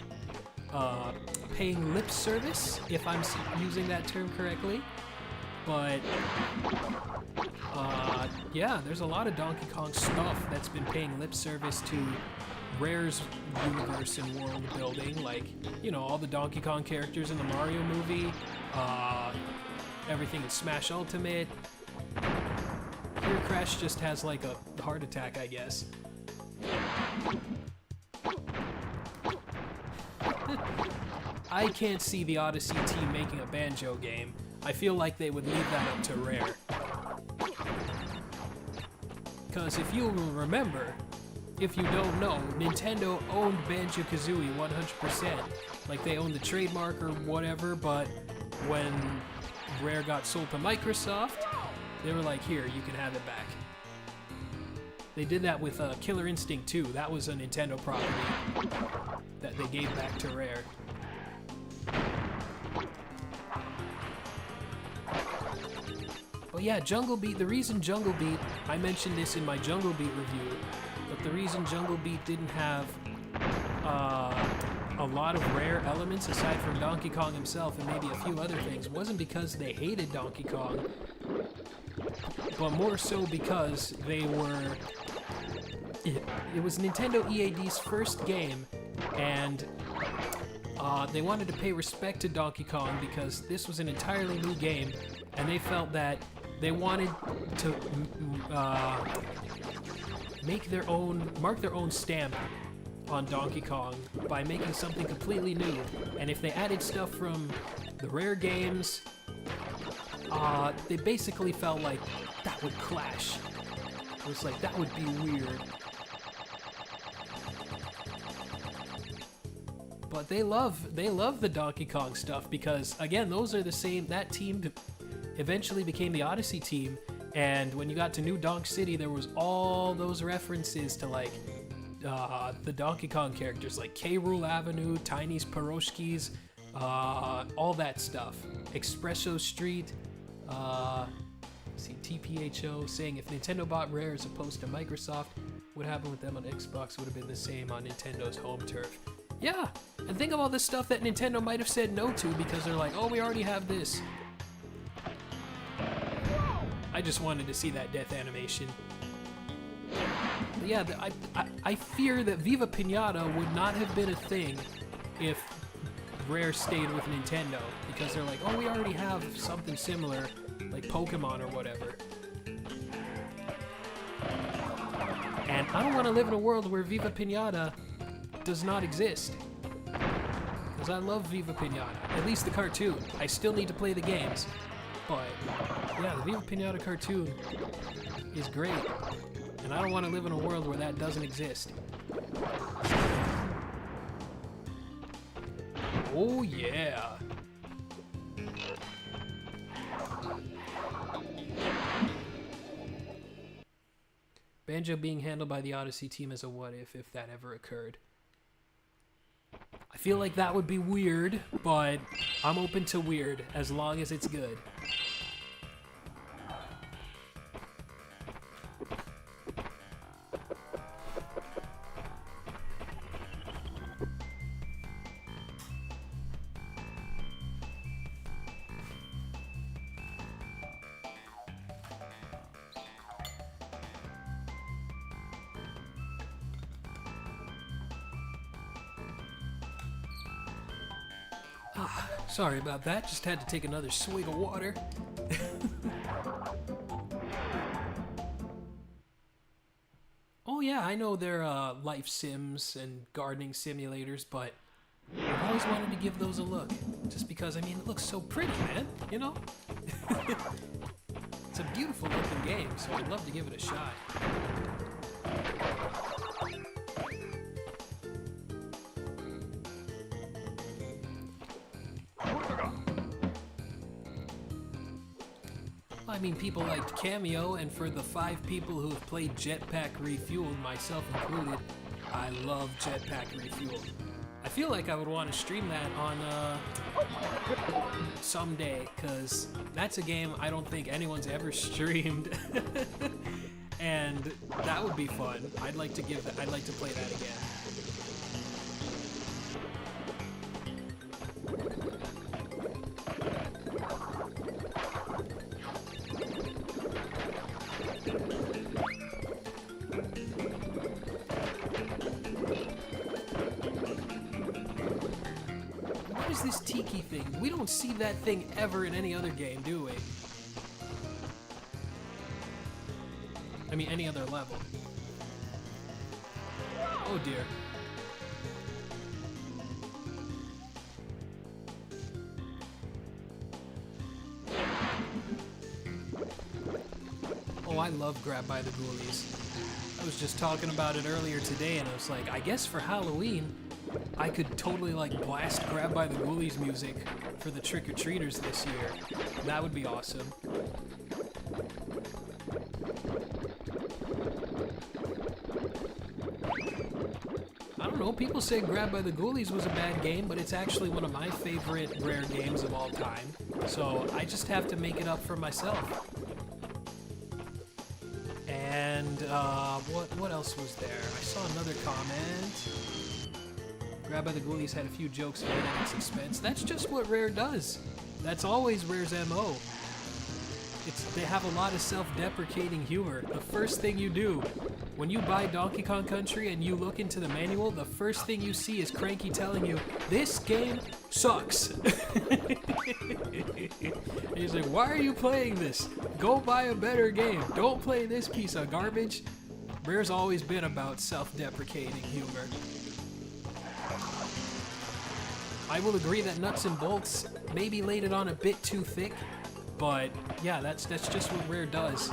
paying lip service, if I'm using that term correctly. But yeah, there's a lot of Donkey Kong stuff that's been paying lip service to Rare's universe and world building, like, you know, all the Donkey Kong characters in the Mario movie, everything in Smash Ultimate. Here Crash just has like a heart attack, I guess. I can't see the Odyssey team making a Banjo game. I feel like they would leave that up to Rare. Because if you remember, if you don't know, Nintendo owned Banjo-Kazooie 100%. Like, they owned the trademark or whatever, but when Rare got sold to Microsoft, they were like, here, you can have it back. They did that with Killer Instinct 2. That was a Nintendo property that they gave back to Rare. But yeah, Jungle Beat, the reason Jungle Beat, I mentioned this in my Jungle Beat review, but the reason Jungle Beat didn't have a lot of Rare elements aside from Donkey Kong himself and maybe a few other things wasn't because they hated Donkey Kong, but more so because they were... It was Nintendo EAD's first game, and they wanted to pay respect to Donkey Kong because this was an entirely new game, and they felt that they wanted to mark their own stamp on Donkey Kong by making something completely new. And if they added stuff from the Rare games, they basically felt like that would clash. It was like, that would be weird. but they love the Donkey Kong stuff because, again, those are the same. That team eventually became the Odyssey team, and when you got to New Donk City, there was all those references to like the Donkey Kong characters, like K. Rool Avenue, Tiny's Piroshkis, all that stuff. Espresso Street. See, TPHO saying if Nintendo bought Rare as opposed to Microsoft, what happened with them on Xbox would have been the same on Nintendo's home turf. Yeah, and think of all the stuff that Nintendo might have said no to because they're like, oh, we already have this. I just wanted to see that death animation. But yeah, I fear that Viva Pinata would not have been a thing if Rare stayed with Nintendo because they're like, oh, we already have something similar, like Pokemon or whatever. And I don't want to live in a world where Viva Pinata does not exist. Because I love Viva Pinata, at least the cartoon. I still need to play the games. But, yeah, the Viva Pinata cartoon is great. And I don't want to live in a world where that doesn't exist. Oh, yeah. Banjo being handled by the Odyssey team as a what if that ever occurred. I feel like that would be weird, but I'm open to weird as long as it's good. Sorry about that, just had to take another swig of water. Oh yeah, I know they're life sims and gardening simulators, but I've always wanted to give those a look. Just because, I mean, it looks so pretty, man, you know? It's a beautiful looking game, so I'd love to give it a shot. I mean, people liked Cameo, and for the 5 people who have played Jetpack Refueled, myself included, I love Jetpack Refueled. I feel like I would want to stream that on someday, because that's a game I don't think anyone's ever streamed, and that would be fun. I'd like to play that again. This tiki thing. We don't see that thing ever in any other game, do we? I mean, any other level. Oh dear. Oh, I love Grab by the Ghoulies. I was just talking about it earlier today, and I was like, I guess for Halloween, I could totally like blast Grab by the Ghoulies music for the trick-or-treaters this year. That would be awesome. I don't know, people say Grab by the Ghoulies was a bad game, but it's actually one of my favorite Rare games of all time. So I just have to make it up for myself. And what else was there? I saw another comment. Grab by the Ghoulies had a few jokes made at its expense. That's just what Rare does. That's always Rare's MO. They have a lot of self-deprecating humor. The first thing you do when you buy Donkey Kong Country and you look into the manual, the first thing you see is Cranky telling you, this game sucks. And he's like, why are you playing this? Go buy a better game. Don't play this piece of garbage. Rare's always been about self-deprecating humor. I will agree that Nuts and Bolts maybe laid it on a bit too thick, but yeah, that's just what Rare does.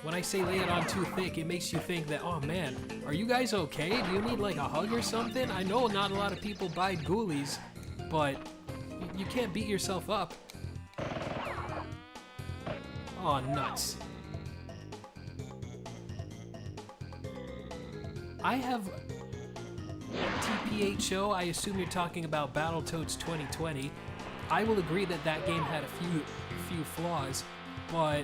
when I say lay it on too thick, it makes you think that, oh man, are you guys okay? Do you need like a hug or something? I know not a lot of people buy Ghoulies, but you can't beat yourself up. Oh, nuts. I have TPHO, I assume you're talking about Battletoads 2020. I will agree that that game had a few flaws, but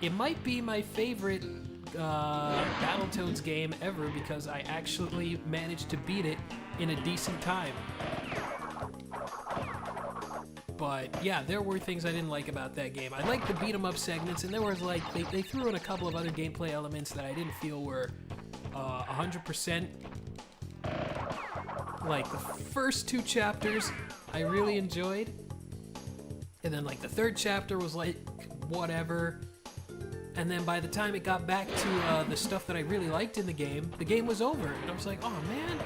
it might be my favorite Battletoads game ever because I actually managed to beat it in a decent time. But yeah, there were things I didn't like about that game. I liked the beat 'em up segments, and there was like, they threw in a couple of other gameplay elements that I didn't feel were 100%. Like the first 2 chapters I really enjoyed, and then like the 3rd chapter was like whatever, and then by the time it got back to the stuff that I really liked in the game was over, and I was like, oh man.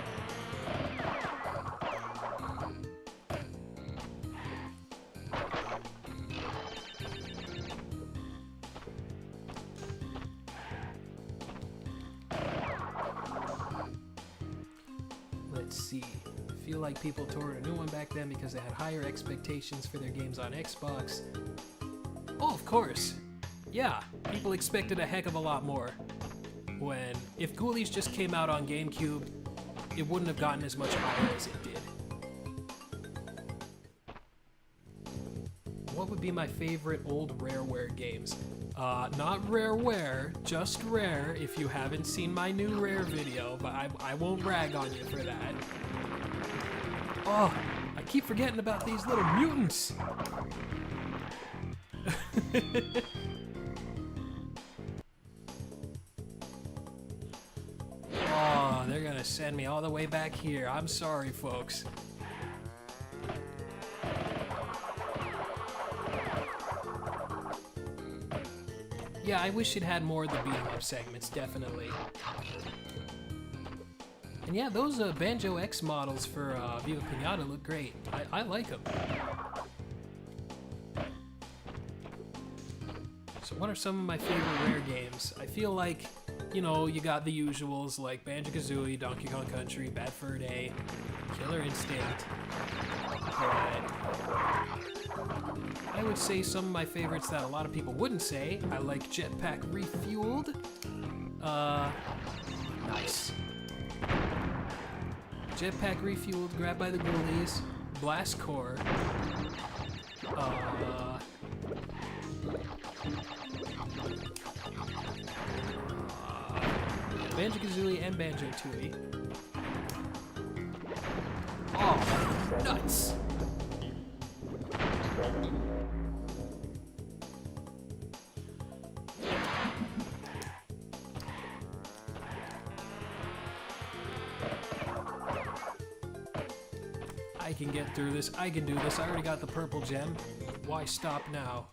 Let's see. I feel like people tore a new one back then because they had higher expectations for their games on Xbox. Oh, of course. Yeah, people expected a heck of a lot more. When, if Ghoulies just came out on GameCube, it wouldn't have gotten as much higher as it did. What would be my favorite old Rareware games? Not Rareware, just Rare, if you haven't seen my new Rare video, but I won't rag on you for that. Oh, I keep forgetting about these little mutants! Oh, they're gonna send me all the way back here. I'm sorry, folks. Yeah, I wish it had more of the beat-em-up segments, definitely. And yeah, those Banjo X models for Viva Pinata look great. I like them. So what are some of my favorite Rare games? I feel like, you know, you got the usuals like Banjo-Kazooie, Donkey Kong Country, Bad Fur Day, Killer Instinct. But I would say some of my favorites that a lot of people wouldn't say. I like Jetpack Refueled. Nice. Jetpack Refueled, Grabbed by the Ghoulies, Blast Core. Banjo-Kazooie and Banjo-Tooie. Oh, nuts! I can get through this. I can do this. I already got the purple gem. Why stop now?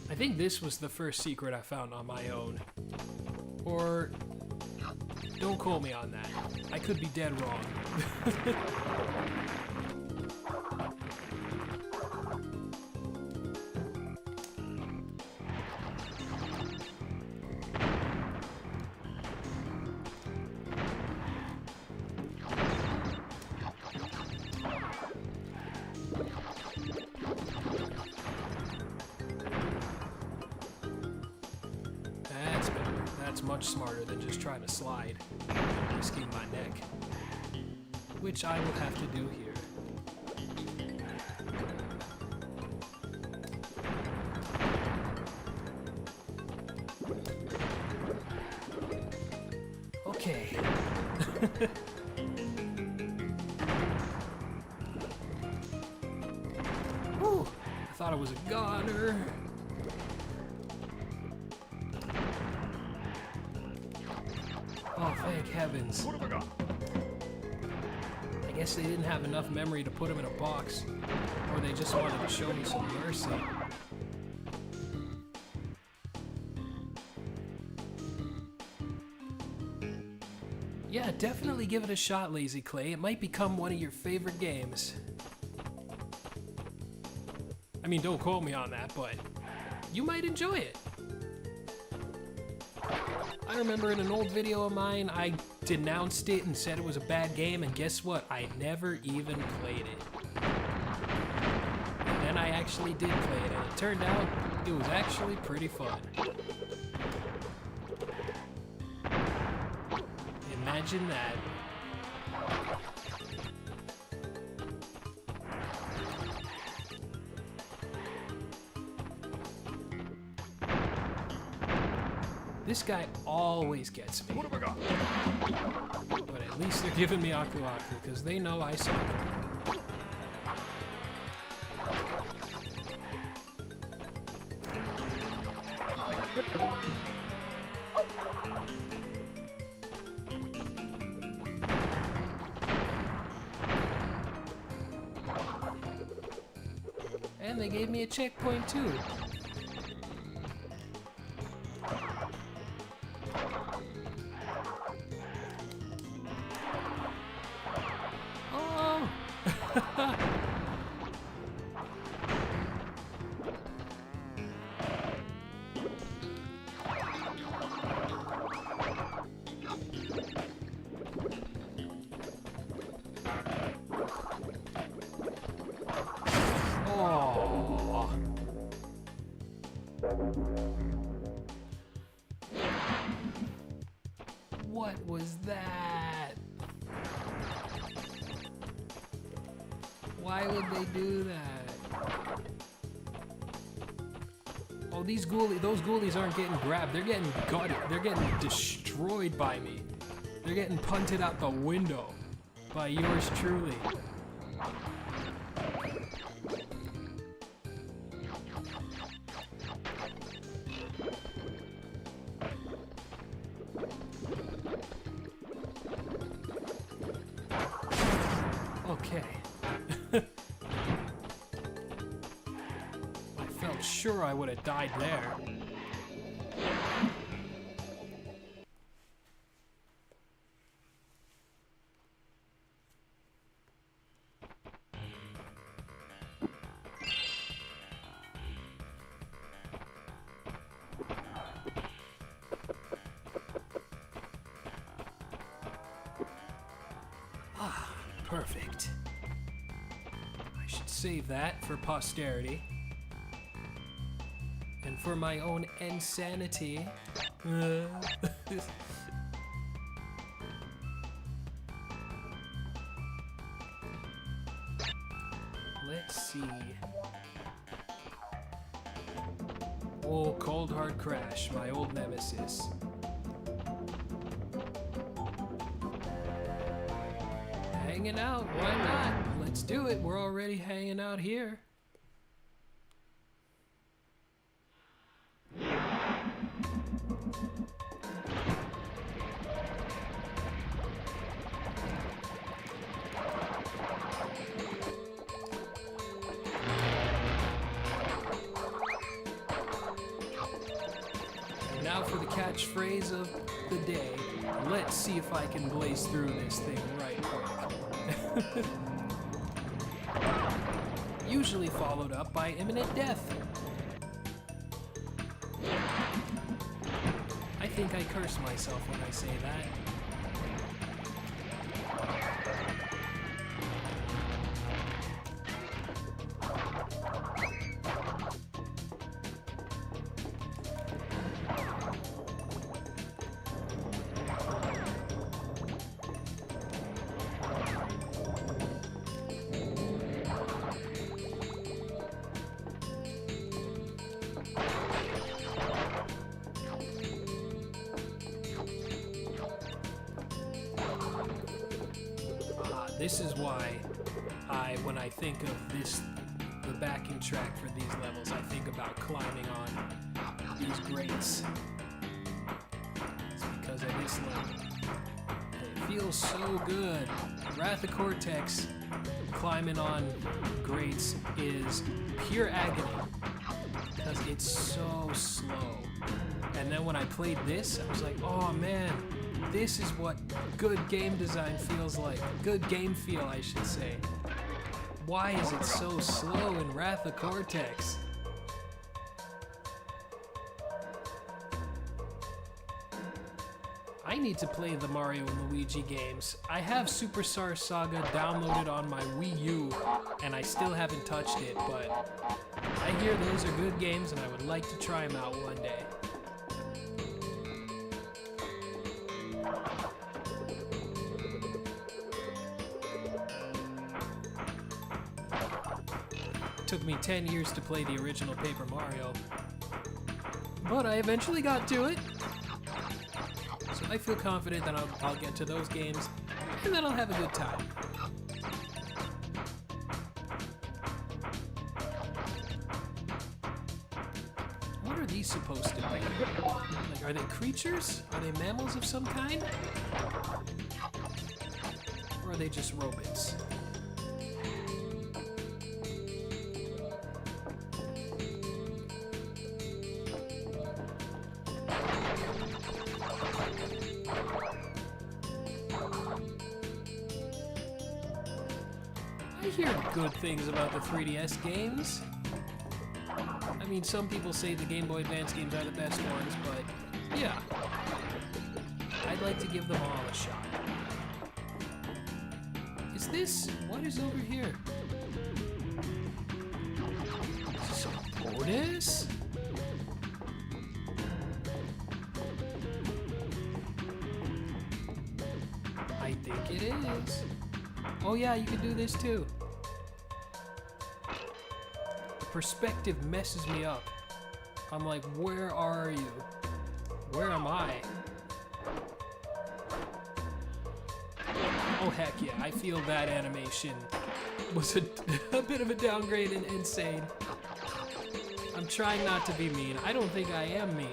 I think this was the first secret I found on my own. Or, don't quote me on that. I could be dead wrong. That's much smarter than just trying to slide and risking my neck, which I will have to do here. Okay. Whew, I thought I was a goner. Oh, thank heavens. I guess they didn't have enough memory to put him in a box, or they just wanted to show me some mercy. Yeah, Definitely give it a shot, Lazy Clay. It might become one of your favorite games. I mean, don't quote me on that, but you might enjoy it. I remember in an old video of mine, I denounced it and said it was a bad game, and guess what? I never even played it. And then I actually did play it, and it turned out it was actually pretty fun. Imagine that. This guy always gets me. What have I got? But at least they're giving me Aku Aku, because they know I suck. And they gave me a checkpoint too. Oh! Oh. What was that? Why would they do that? Oh, those ghoulies aren't getting grabbed. They're getting gutted. They're getting destroyed by me. They're getting punted out the window by yours truly. Okay. I felt sure I would have died there. Ah, perfect. I should save that for posterity. And for my own insanity. Let's see. Oh, Cold Hard Crash, my old nemesis. Hanging out, why not? Let's do it, we're already hanging out here. Now for the catchphrase of the day. Let's see if I can blaze through this thing right quick. Usually followed up by imminent death. I think I curse myself when I say that. This is why when I think of the backing track for these levels, I think about climbing on these grates. It's because of this level. It feels so good. Wrath of Cortex climbing on grates is pure agony because it's so slow. And then when I played this, I was like, oh man, This is what good game design feels like. Good game feel, I should say. Why is it so slow in Wrath of Cortex? I need to play the Mario and Luigi games. I have Superstar Saga downloaded on my Wii U, and I still haven't touched it, but I hear those are good games, and I would like to try them out one day. It took me 10 years to play the original Paper Mario, but I eventually got to it. So I feel confident that I'll get to those games, and then I'll have a good time. What are these supposed to be? Like, are they creatures? Are they mammals of some kind? Or are they just robots? I hear good things about the 3DS games. I mean, some people say the Game Boy Advance games are the best ones, but yeah. I'd like to give them all a shot. Is this... what is over here? Is this a bonus? I think it is. Oh yeah, you can do this too. The perspective messes me up. I'm like, where are you? Where am I? Oh heck yeah, I feel that animation was a bit of a downgrade and insane. I'm trying not to be mean. I don't think I am mean.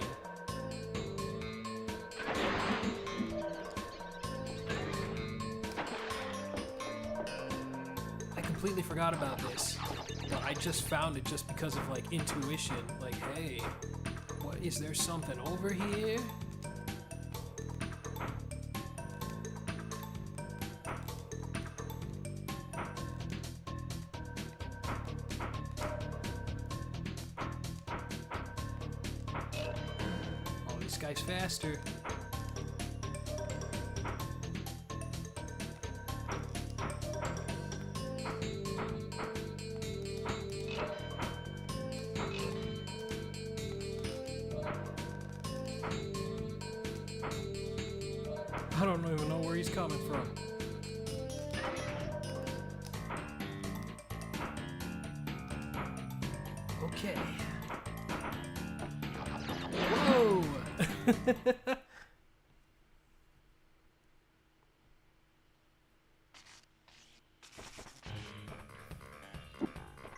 I completely forgot about this, but I just found it just because of like intuition. Like, hey, what is there something over here? Oh, this guy's faster. I don't even know where he's coming from. Okay. Whoa!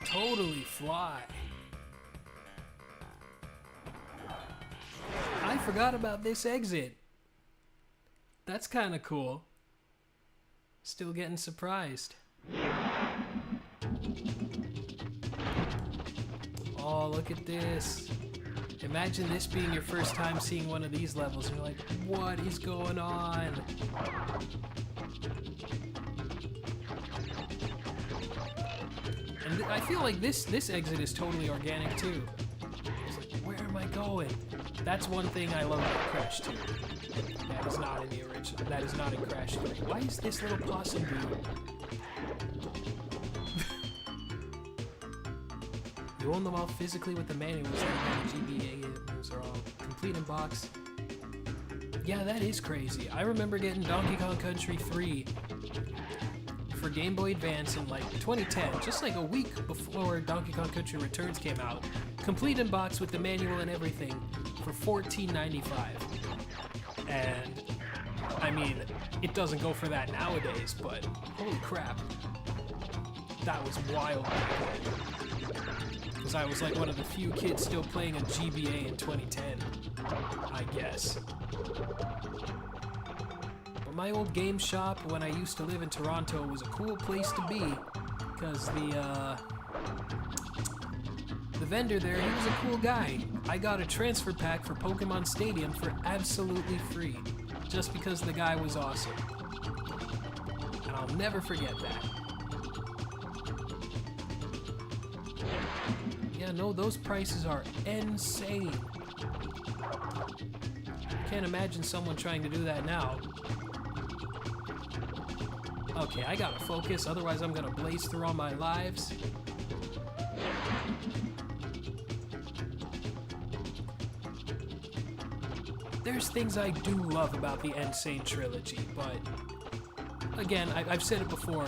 Totally fly. I forgot about this exit. That's kind of cool. Still getting surprised. Oh, look at this. Imagine this being your first time seeing one of these levels and you're like, what is going on? And I feel like this exit is totally organic too. It's like, where am I going? That's one thing I love about Crash 2. That is not in the original. That is not in Crash 3. Why is this little possum dude? You own them all physically with the manuals. The GBA moves are all complete in box. Yeah, that is crazy. I remember getting Donkey Kong Country 3 for Game Boy Advance in like 2010, just like a week before Donkey Kong Country Returns came out. Complete in box with the manual and everything for $14.95. And, I mean, it doesn't go for that nowadays, but holy crap. That was wild back then. Because I was like one of the few kids still playing a GBA in 2010, I guess. But my old game shop when I used to live in Toronto was a cool place to be, because the vendor there, he was a cool guy. I got a transfer pack for Pokemon Stadium for absolutely free. just because the guy was awesome. And I'll never forget that. Yeah, no, those prices are insane. I can't imagine someone trying to do that now. Okay, I gotta focus, otherwise I'm gonna blaze through all my lives. There's things I do love about the Insane trilogy, but again, I've said it before,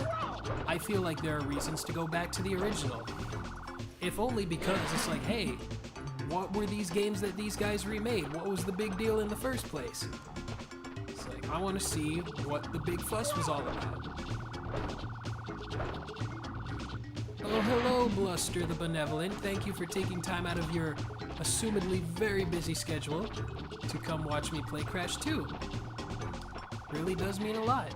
I feel like there are reasons to go back to the original. If only because it's like, hey, what were these games that these guys remade? What was the big deal in the first place? It's like, I want to see what the big fuss was all about. Oh, hello, Bluster the Benevolent. Thank you for taking time out of your assumedly very busy schedule to come watch me play Crash 2. Really does mean a lot.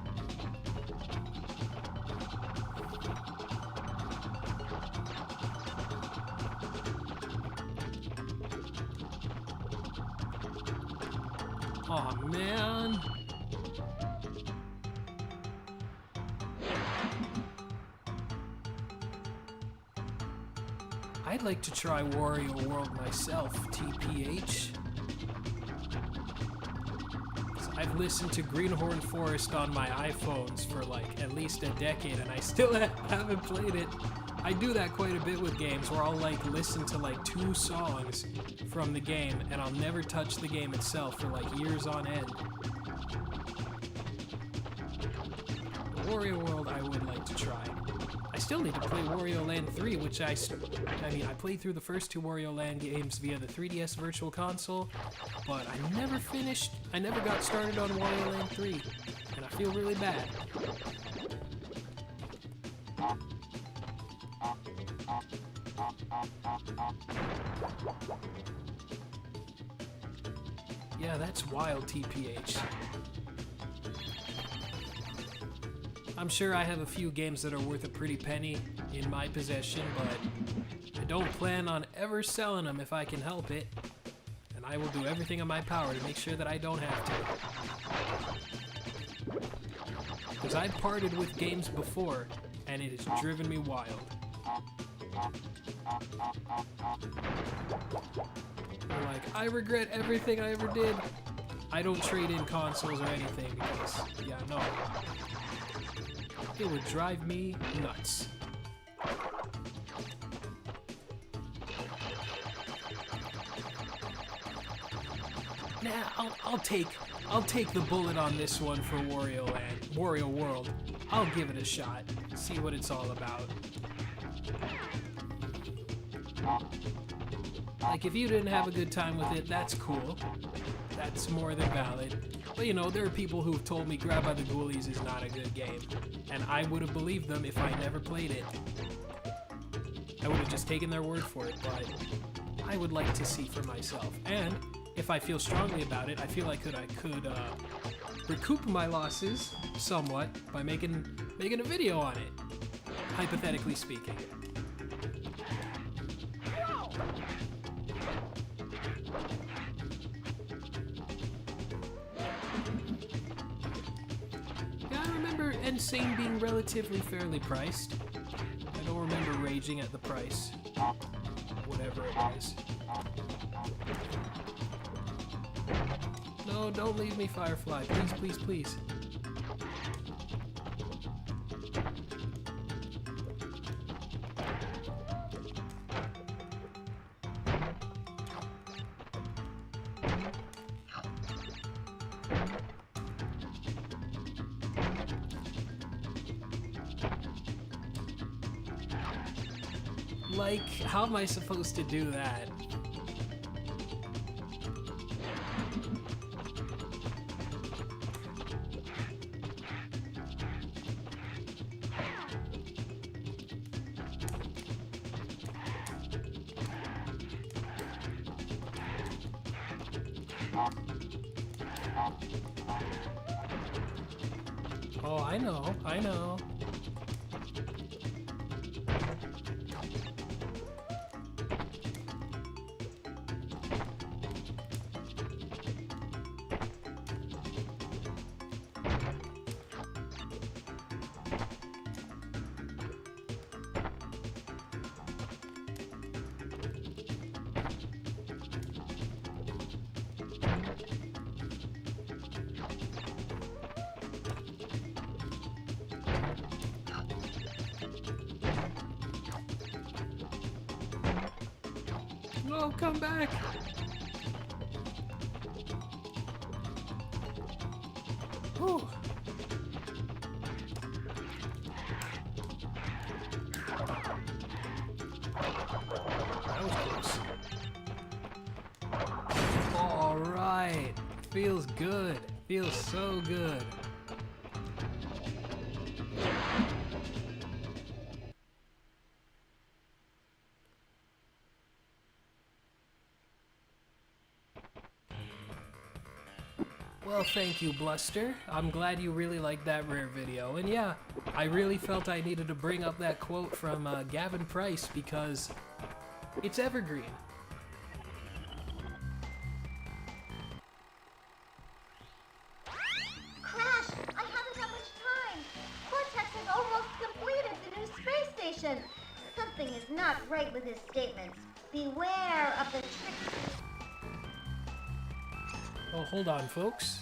Aw, man. I'd like to try Wario World myself, TPH. I've listened to Greenhorn Forest on my iPhones for like at least a decade and I still haven't played it. I do that quite a bit with games where I'll like listen to like 2 songs from the game and I'll never touch the game itself for like years on end. Wario World I would like to try. I still need to play Wario Land 3, which I played through the first 2 Wario Land games via the 3DS Virtual Console, but I never got started on Wario Land 3, and I feel really bad. Yeah, that's wild, TPH. I'm sure I have a few games that are worth a pretty penny in my possession, but I don't plan on ever selling them if I can help it. And I will do everything in my power to make sure that I don't have to. Because I've parted with games before, and it has driven me wild. They're like, I regret everything I ever did. I don't trade in consoles or anything because, yeah, no. It would drive me nuts. Nah, I'll take the bullet on this one for Wario World. I'll give it a shot. See what it's all about. Like, if you didn't have a good time with it, that's cool. That's more than valid. But you know, there are people who've told me Grab by the Ghoulies is not a good game. And I would have believed them if I never played it. I would have just taken their word for it, but I would like to see for myself. And if I feel strongly about it, I feel like I could recoup my losses somewhat by making a video on it, hypothetically speaking. Insane being relatively fairly priced. I don't remember raging at the price. Whatever it is. No, don't leave me, Firefly. Please, please, please. Like, how am I supposed to do that? Oh, I know, I know. Oh, come back! Whew. That was close. Alright. Feels good. Feels so good. Well, thank you, Bluster. I'm glad you really liked that rare video. And yeah, I really felt I needed to bring up that quote from Gavin Price because it's evergreen. Crash! I haven't that much time! Cortex has almost completed the new space station! Something is not right with his statements. Beware of the tricksters. Oh, hold on, folks.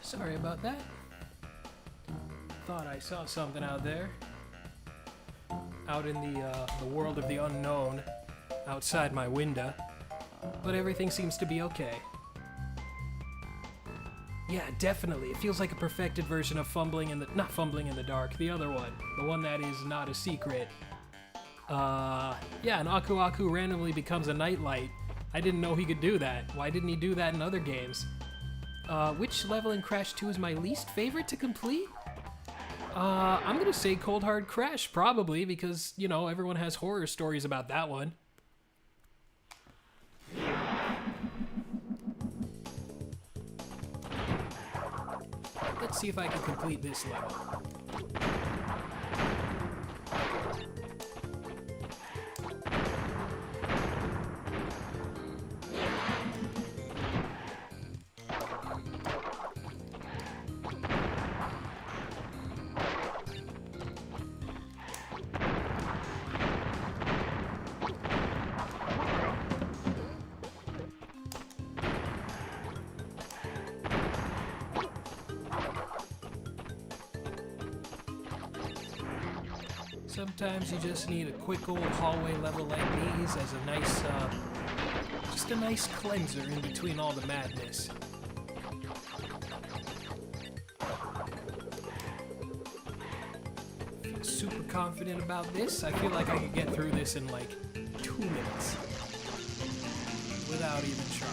Sorry about that. Thought I saw something out there. Out in the world of the unknown, outside my window. But everything seems to be okay. Yeah, definitely. It feels like a perfected version of not Fumbling in the Dark, the other one. The one that is not a secret. Yeah, and Aku Aku randomly becomes a nightlight. I didn't know he could do that. Why didn't he do that in other games? Which level in Crash 2 is my least favorite to complete? I'm gonna say Cold Hard Crash, probably, because, you know, everyone has horror stories about that one. Let's see if I can complete this level. Sometimes you just need a quick old hallway level like these as a nice, just a nice cleanser in between all the madness. Feel super confident about this. I feel like I could get through this in like 2 minutes without even trying.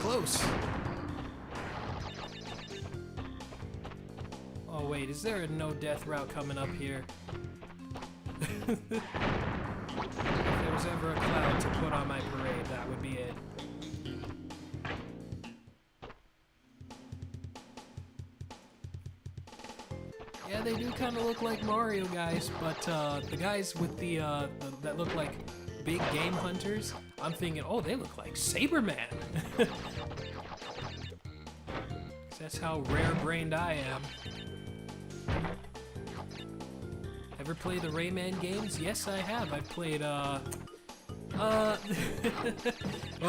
Close. Oh wait, is there a no death route coming up here? If there was ever a cloud to put on my parade, that would be it. Yeah, they do kind of look like Mario guys, but the guys with that look like big game hunters, I'm thinking, oh, they look like Saberman. That's how rare-brained I am. Ever play the Rayman games? Yes, I have. I've played, well,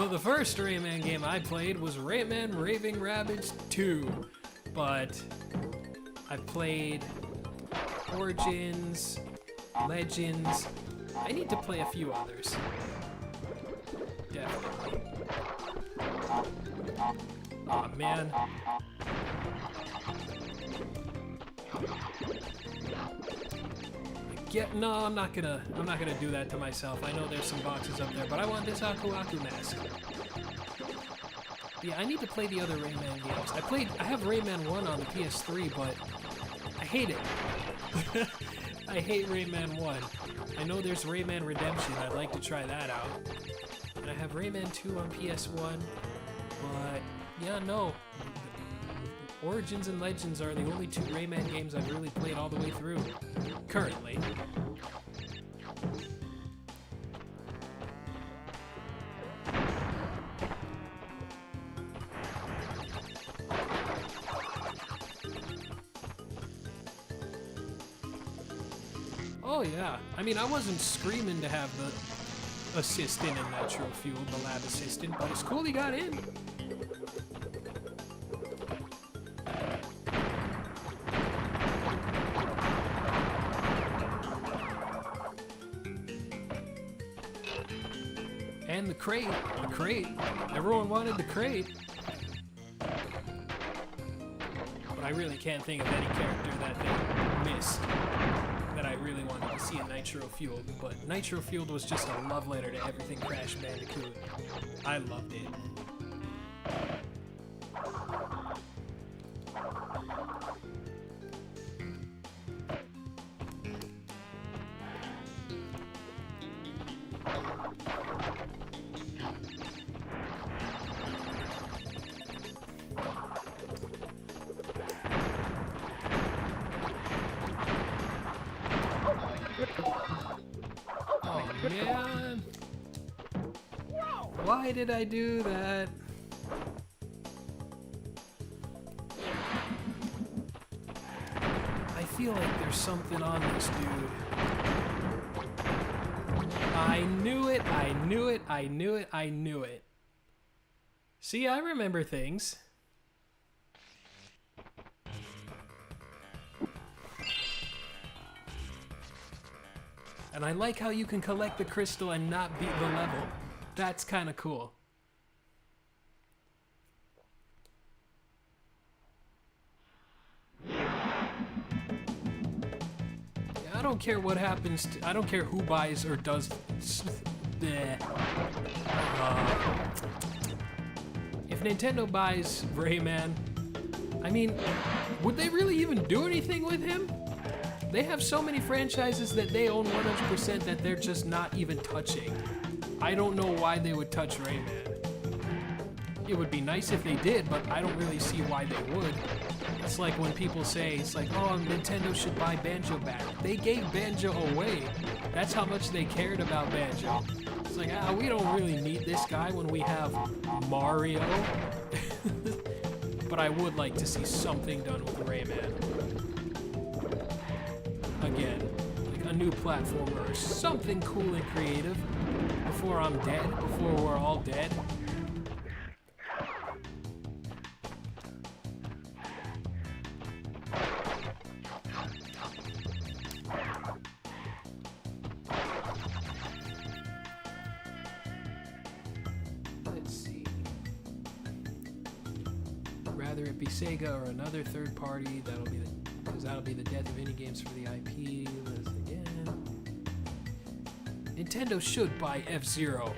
the first Rayman game I played was Rayman Raving Rabbids 2, but I've played Origins, Legends. I need to play a few others. Definitely. Aw, man. No, I'm not gonna do that to myself. I know there's some boxes up there, but I want this Aku Aku mask. Yeah, I need to play the other Rayman games. I have Rayman 1 on the PS3, but I hate it. I hate Rayman 1. I know there's Rayman Redemption. I'd like to try that out. And I have Rayman 2 on PS1, but yeah, no. Origins and Legends are the only two Rayman games I've really played all the way through. Currently. Oh yeah, I mean I wasn't screaming to have the assistant in Nitro Fuel, the lab assistant, but it's cool he got in. And the crate, everyone wanted the crate. But I really can't think of any character that they missed that I really wanted to see in Nitro Fueled, but Nitro Fueled was just a love letter to everything Crash Bandicoot. I loved it. Oh man, why did I do that? I feel like there's something on this dude. I knew it, I knew it, I knew it, I knew it. See, I remember things. And I like how you can collect the crystal and not beat the level. That's kind of cool. Yeah, I don't care what happens to, I don't care who buys or does. If Nintendo buys Rayman, I mean, would they really even do anything with him? They have so many franchises that they own 100% that they're just not even touching. I don't know why they would touch Rayman. It would be nice if they did, but I don't really see why they would. It's like when people say, it's like, oh, Nintendo should buy Banjo back. They gave Banjo away. That's how much they cared about Banjo. It's like, we don't really need this guy when we have Mario. But I would like to see something done with Rayman. Again, like a new platformer or something cool and creative before I'm dead, before we're all dead. Let's see. Rather it be Sega or another third party, that'll be the death of any games for the IP. Let's again. Nintendo should buy F-Zero.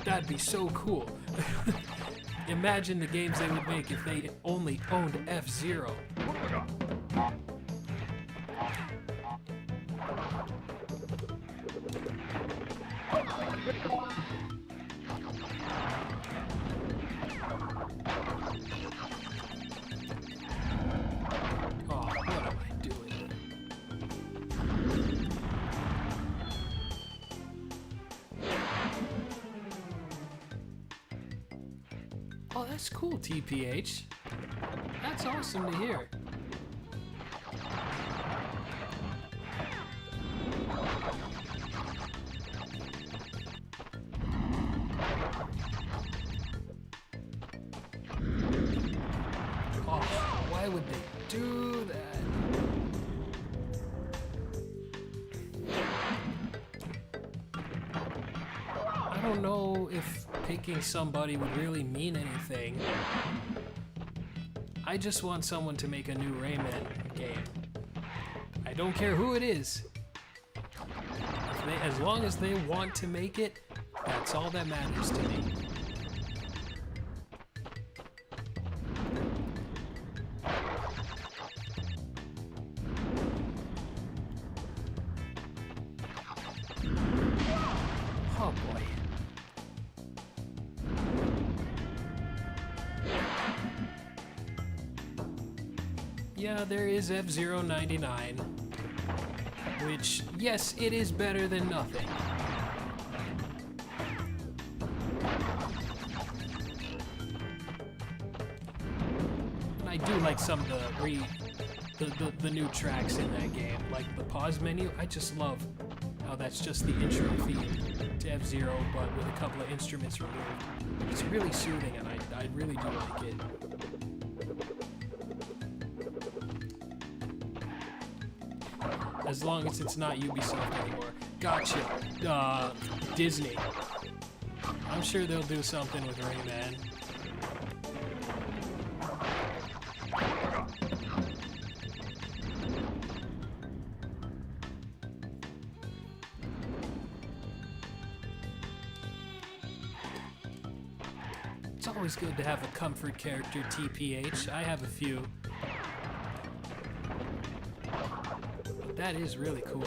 That'd be so cool. Imagine the games they would make if they only owned F-Zero. Oh, that's cool, TPH. That's awesome to hear. Oh, why would they do that? I don't know if picking somebody would really mean anything. I just want someone to make a new Rayman game. I don't care who it is. As long as they want to make it, that's all that matters to me. Oh boy. Yeah, there is F-Zero 99, which, yes, it is better than nothing. And I do like some of the new tracks in that game, like the pause menu. I just love how that's just the intro feed to F-Zero, but with a couple of instruments removed. It's really soothing, and I really do like it. As long as it's not Ubisoft anymore. Gotcha. Disney. I'm sure they'll do something with Rayman. It's always good to have a comfort character, TPH. I have a few. But that is really cool.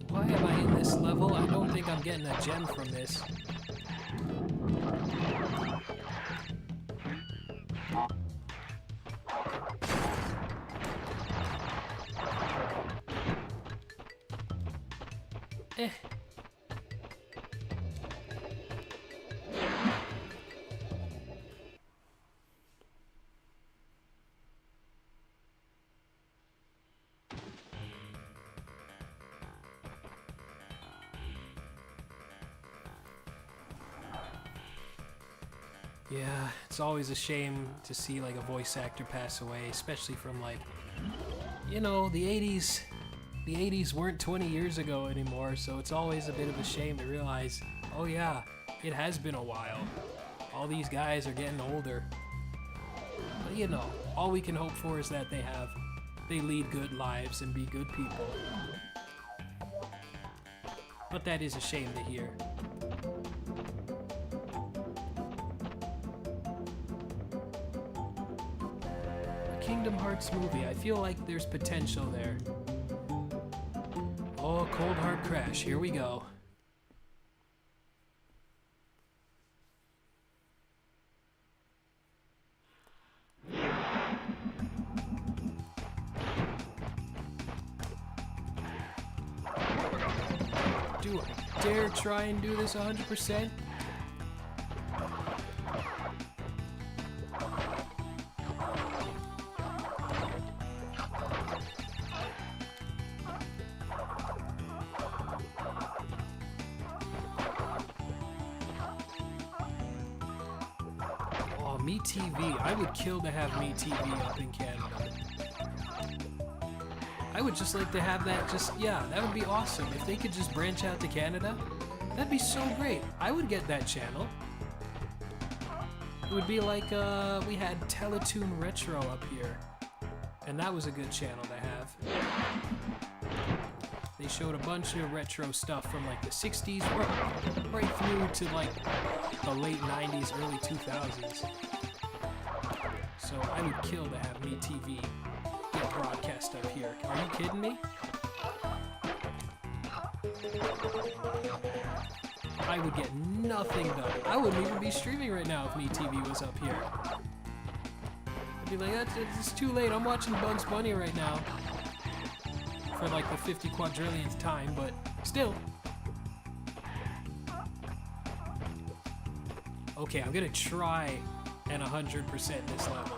Why am I in this level? I don't think I'm getting a gem from this. Eh. Yeah, it's always a shame to see like a voice actor pass away, especially from like, you know, the 80s. The 80s weren't 20 years ago anymore, so it's always a bit of a shame to realize, oh yeah, it has been a while. All these guys are getting older. But you know, all we can hope for is that they lead good lives and be good people. But that is a shame to hear. A Kingdom Hearts movie, I feel like there's potential there. Oh, Cold Hard Crash, here we go. Do I dare try and do this 100%? MeTV. I would kill to have MeTV up in Canada. I would just like to have that yeah, that would be awesome. If they could just branch out to Canada, that'd be so great. I would get that channel. It would be like, we had Teletoon Retro up here. And that was a good channel to have. They showed a bunch of retro stuff from like the 60s right through to like the late 90s, early 2000s. So I would kill to have MeTV get broadcast up here. Are you kidding me? I would get nothing done. I wouldn't even be streaming right now if MeTV was up here. I'd be like, it's too late. I'm watching Bugs Bunny right now. For like the 50 quadrillionth time, but still. Okay, I'm gonna try and 100% this level.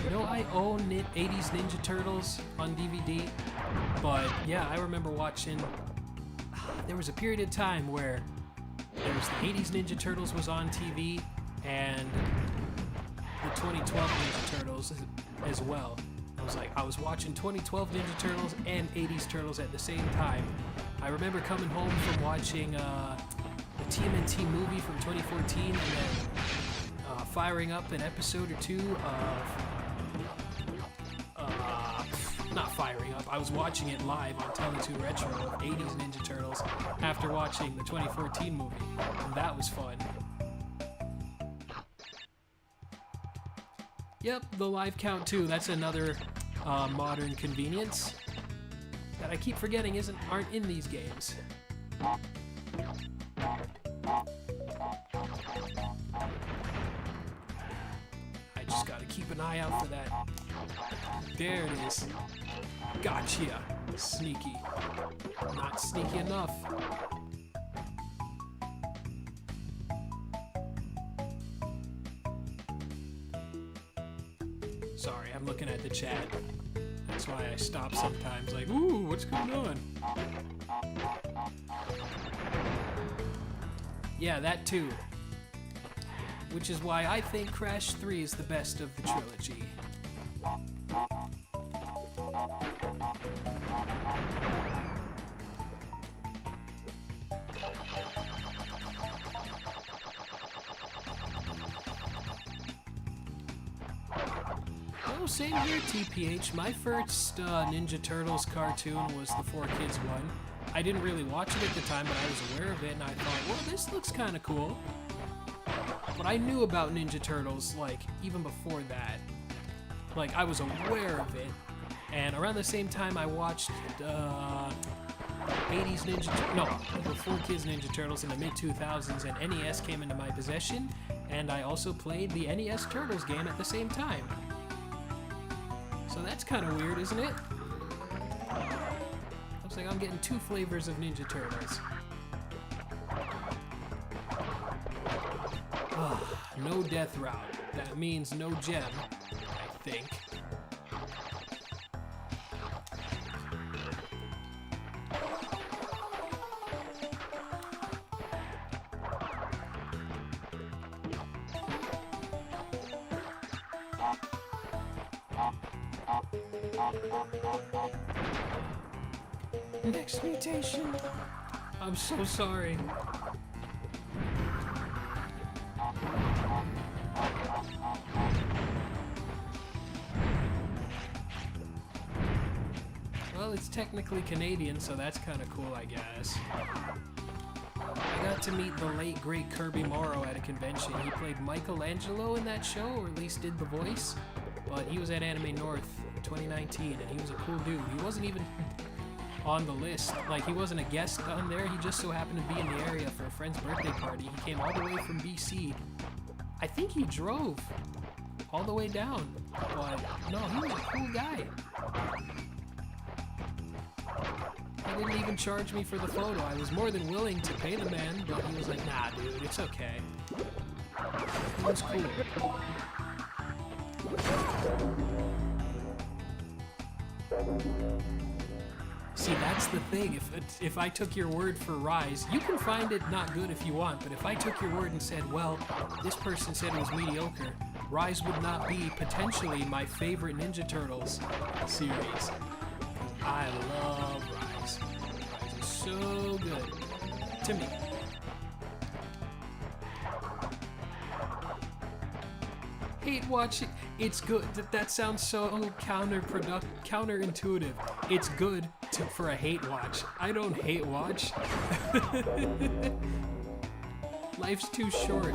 You know, I own 80s Ninja Turtles on DVD, but yeah, I remember watching. There was a period of time where there was the 80s Ninja Turtles was on TV, and the 2012 Ninja Turtles as well. I was watching 2012 Ninja Turtles and 80s Turtles at the same time. I remember coming home from watching the TMNT movie from 2014 and then firing up an episode or two of... not firing up, I was watching it live on Teletoon Retro of 80s Ninja Turtles after watching the 2014 movie, and that was fun. Yep, the live count too. That's another modern convenience that I keep forgetting aren't in these games. I just gotta keep an eye out for that. There it is. Gotcha. Sneaky. Not sneaky enough. Sorry, I'm looking at the chat. That's why I stop sometimes, like, ooh, what's going on? Yeah, that too. Which is why I think Crash 3 is the best of the trilogy. Oh, same here, TPH. My first Ninja Turtles cartoon was the 4Kids one. I didn't really watch it at the time, but I was aware of it, and I thought, well, this looks kind of cool. But I knew about Ninja Turtles, like, even before that. Like, I was aware of it. And around the same time, I watched 80s Ninja... No, the 4Kids Ninja Turtles in the mid-2000s, and NES came into my possession, and I also played the NES Turtles game at the same time. So that's kind of weird, isn't it? Looks like I'm getting two flavors of Ninja Turtles. No death route. That means no gem, I think. Next mutation. I'm so sorry. Well, it's technically Canadian, so that's kind of cool, I guess. I got to meet the late, great Kirby Morrow at a convention. He played Michelangelo in that show, or at least did the voice. But he was at Anime North 2019, and he was a cool dude. He wasn't even on the list. Like, he wasn't a guest on there. He just so happened to be in the area for a friend's birthday party. He came all the way from BC. I think he drove all the way down. But, no, he was a cool guy. He didn't even charge me for the photo. I was more than willing to pay the man, but he was like, nah, dude, it's okay. It was cool. See, that's the thing. If I took your word for Rise, you can find it not good if you want, but if I took your word and said, well, this person said it was mediocre, Rise would not be potentially my favorite Ninja Turtles series. I love Rise. Rise is so good to me. Hate watching. It's good. That sounds so counterintuitive. It's good for a hate watch. I don't hate watch. Life's too short.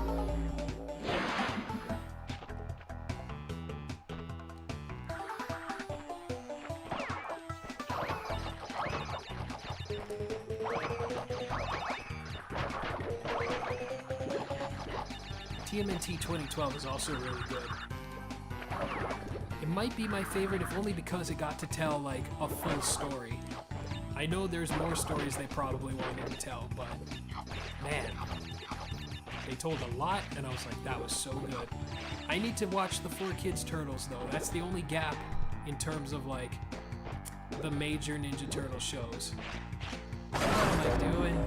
TMNT 2012 is also really good. It might be my favorite if only because it got to tell, like, a full story. I know there's more stories they probably wanted to tell, but man, they told a lot, and I was like, that was so good. I need to watch the 4Kids Turtles, though. That's the only gap in terms of, like, the major Ninja Turtle shows. What am I doing?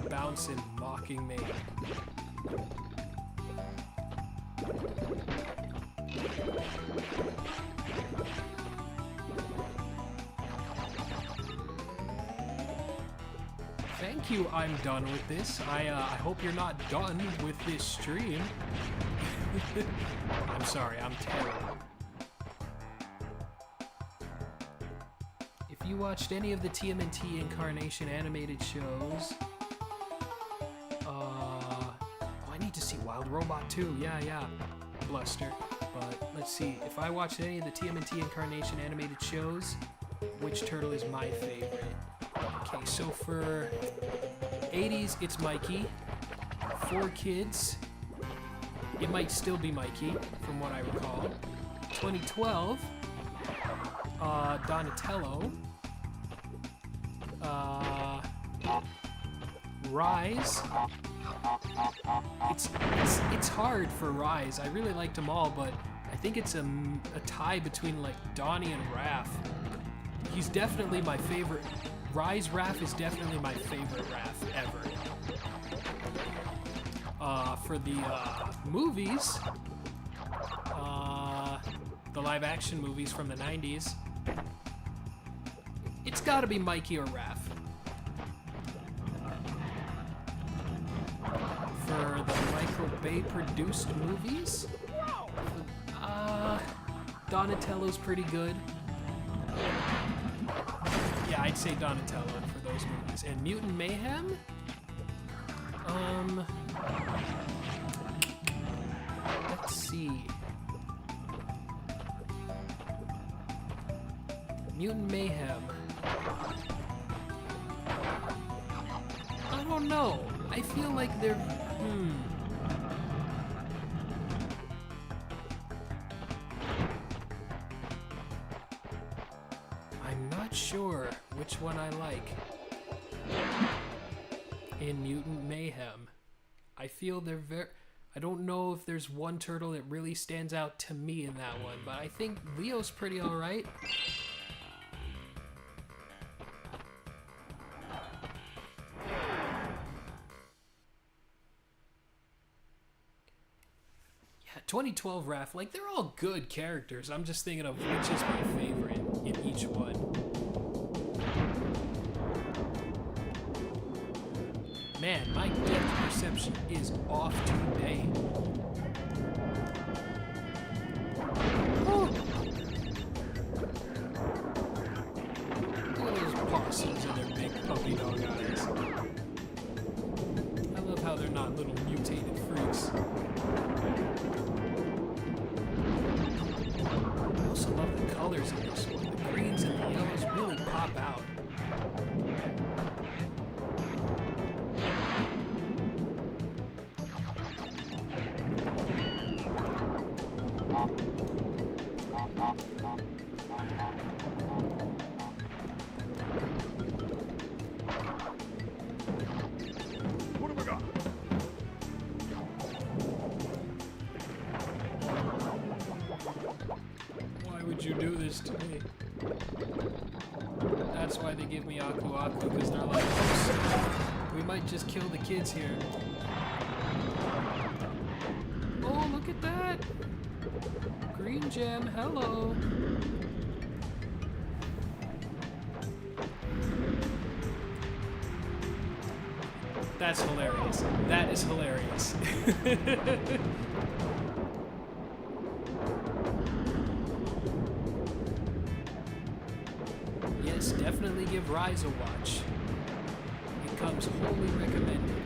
bouncing, mocking me. Thank you, I'm done with this. I hope you're not done with this stream. I'm sorry, I'm terrible. If you watched any of the TMNT Incarnation animated shows... Oh, I need to see Wild Robot too. Yeah. Bluster. But let's see. If I watched any of the TMNT Incarnation animated shows, which turtle is my favorite? Okay, so for 80s, it's Mikey. For kids, it might still be Mikey, from what I recall. 2012, Donatello. Rise. It's hard for Rise. I really liked them all, but I think it's a tie between like Donnie and Raph. He's definitely my favorite. Rise Raph is definitely my favorite Raph ever. For the movies, the live action movies from the 90s, it's gotta be Mikey or Raph. For the Michael Bay produced movies, Donatello's pretty good. Yeah, I'd say Donatello for those movies. And Mutant Mayhem? Let's see. Mutant Mayhem. I don't know. I feel like they're... I'm not sure which one I like. In Mutant Mayhem, I feel they're very... I don't know if there's one turtle that really stands out to me in that one, but I think Leo's pretty alright. Yeah, 2012 Raph, like, they're all good characters. I'm just thinking of which is my favorite in each one. Man, my depth perception is off today. Oh. Look at those possums and their big puppy dog eyes. I love how they're not little mutated freaks. I also love the colors in this one. The greens and the yellows really pop out. What have we got? Why would you do this to me? That's why they give me Aku Aku, because they're like, oh, we might just kill the kids here. Oh, look at that! Green gem, hello! That's hilarious. That is hilarious. Yes, definitely give Rise a watch. It comes wholly recommended.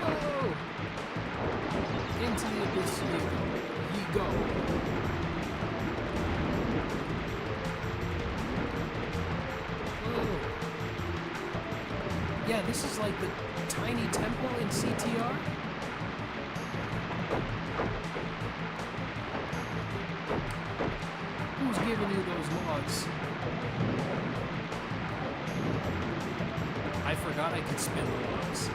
Whoa! Into the abyss you go. Whoa. Yeah, this is like the tiny temple in CTR. Who's giving you those logs? I forgot I could spin the logs.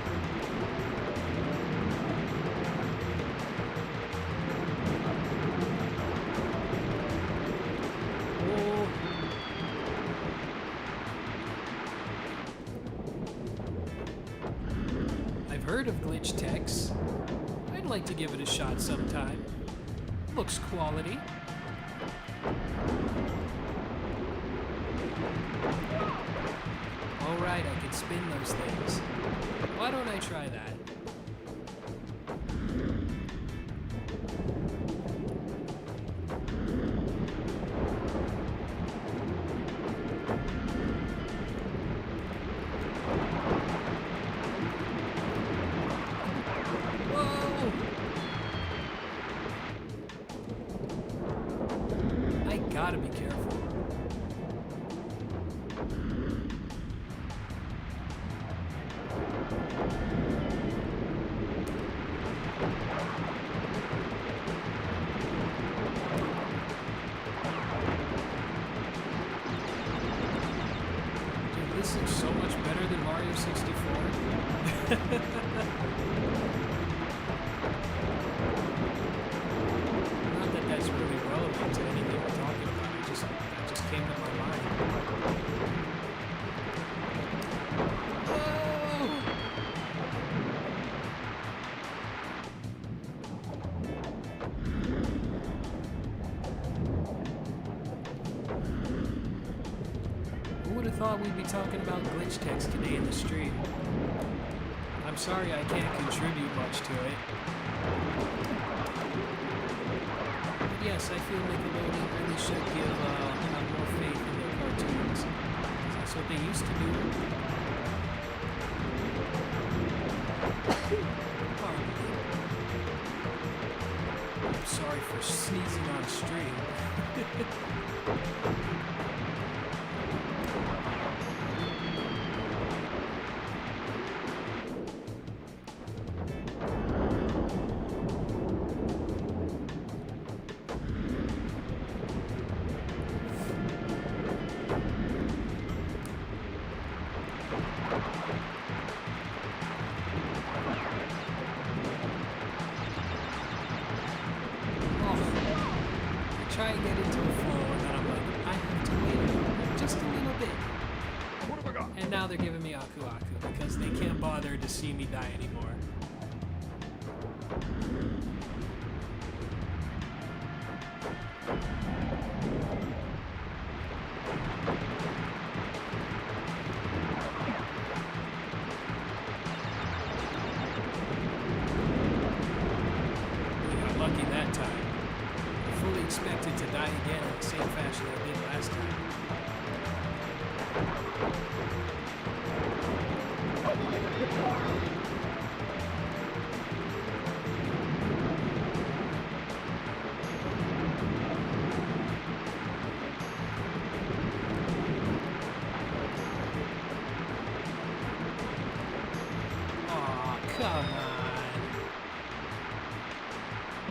of Glitch Techs. I'd like to give it a shot sometime. Looks quality. Alright, I can spin those things. Why don't I try that? Whoa! I gotta be careful. This is so much better than Mario 64. Not that that's really relevant to anything we're talking about. That just came to my mind. Whoa! Who would have thought we'd be talking about glitch text today in the stream? I'm sorry I can't contribute much to it. But yes, I feel Nickelodeon really should have more faith in their cartoons. 'Cause that's what they used to do. Pardon me. I'm sorry for sneezing on stream. Try and get into a flow, and then I'm like, I have to wait just a little bit. What have I got? And now they're giving me Aku Aku because they can't bother to see me die anymore. We got lucky that time. Fully expected to die again in the same fashion I did last time. Aw, come on.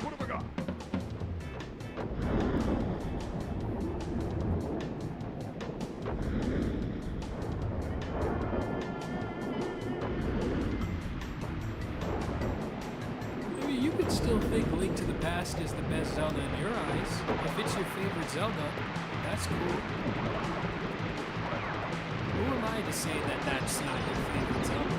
What have I got? I mean, you could still think Link to the Past is the best Zelda in your eyes. If it's your favorite Zelda, that's cool. Who am I to say that that's not your favorite Zelda?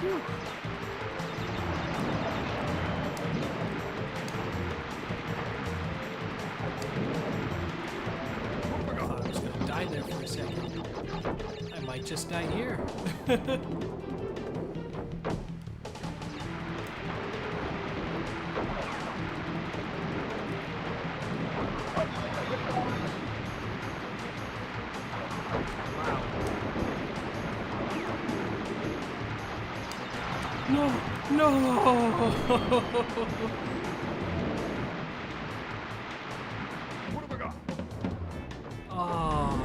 Phew. I thought I was gonna die there for a second. I might just die here. No! No! What have I got? Oh,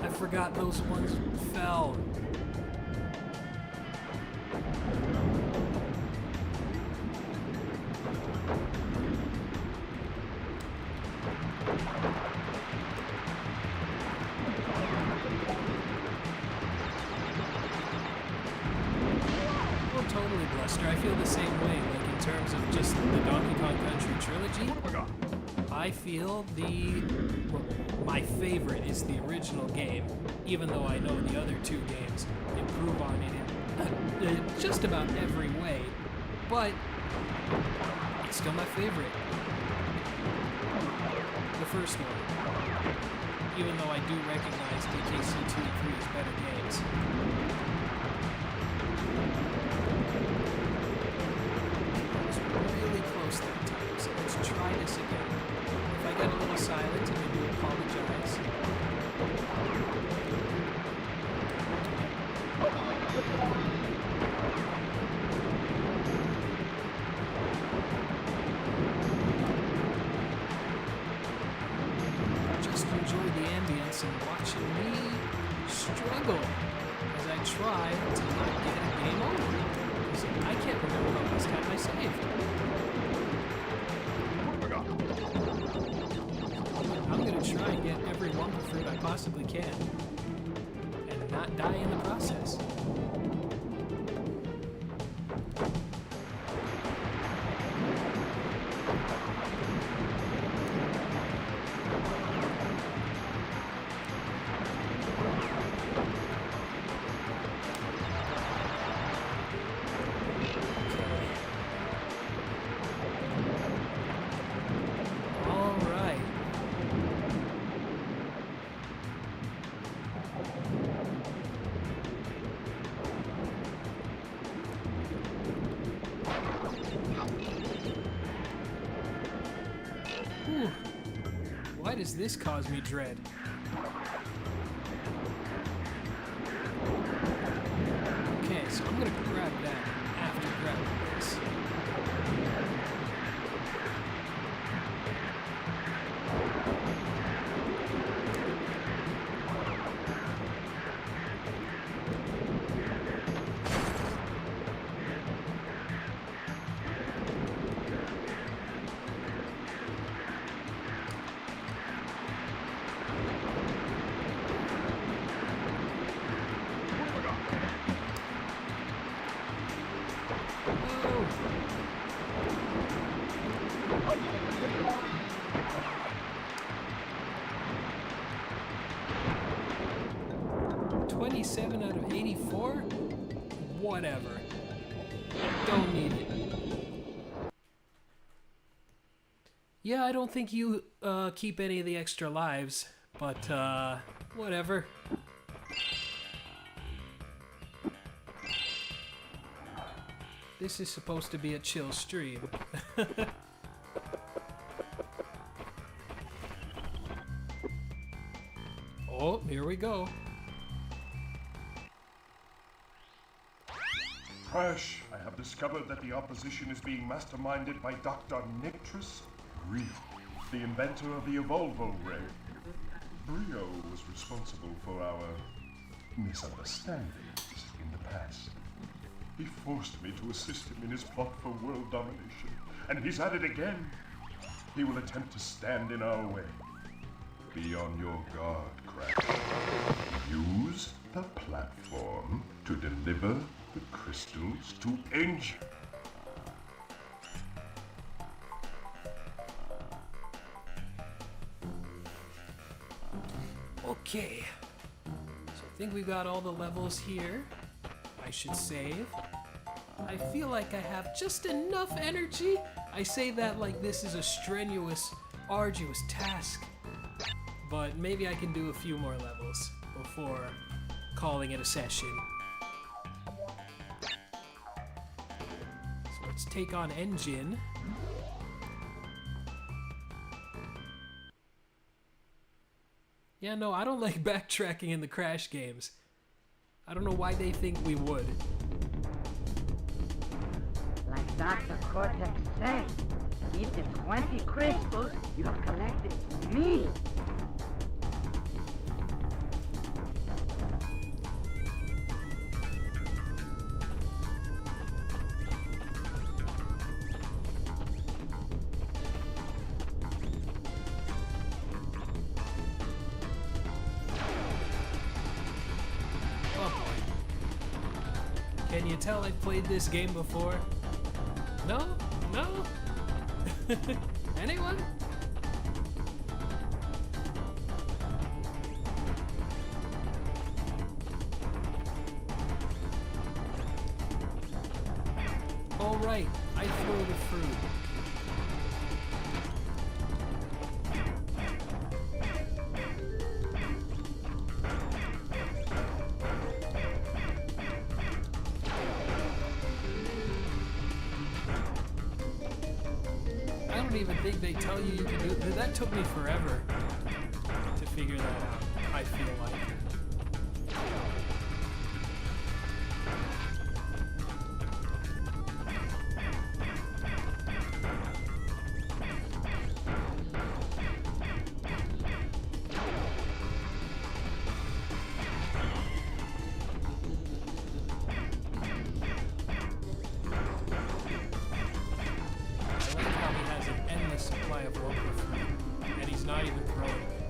I forgot those ones fell. totally, Bluster. I feel the same way. Like, in terms of just the Donkey Kong Country trilogy, I feel my favorite is the original game, even though I know the other two games improve on it in just about every way, but it's still my favorite. The first one. Even though I do recognize DKC 2 and 3 as better games. I was really close that time, so let's try this again. If I get a little silent, I do apologize. Just enjoy the ambience and watching me struggle as I try to not get a game over. Because I can't remember the last time I saved. I'm gonna try and get every lump of fruit I possibly can and not die in the process. Why does this cause me dread? Okay, so I'm gonna grab that after grabbing this. Oh. 27 out of 84? Whatever. Don't need it. Yeah, I don't think you keep any of the extra lives, but whatever. This is supposed to be a chill stream. Oh, here we go. Crash, I have discovered that the opposition is being masterminded by Dr. Nitrous Brio, the inventor of the Evolvo Ray. Brio was responsible for our misunderstandings in the past. He forced me to assist him in his plot for world domination, and he's at it again. He will attempt to stand in our way. Be on your guard, Crash. Use the platform to deliver the crystals to Angel. Okay. So I think we've got all the levels here. I should save. I feel like I have just enough energy. I say that like this is a strenuous, arduous task. But maybe I can do a few more levels before calling it a session. So let's take on Engine. Yeah, no, I don't like backtracking in the Crash games. I don't know why they think we would. Like Dr. Cortex said, eat the 20 crystals you have collected from me. Can Can you tell I've played this game before? No? No? Anyone? Alright, I throw the fruit. I don't even think they tell you can do it. That took me forever to figure that out, I feel like.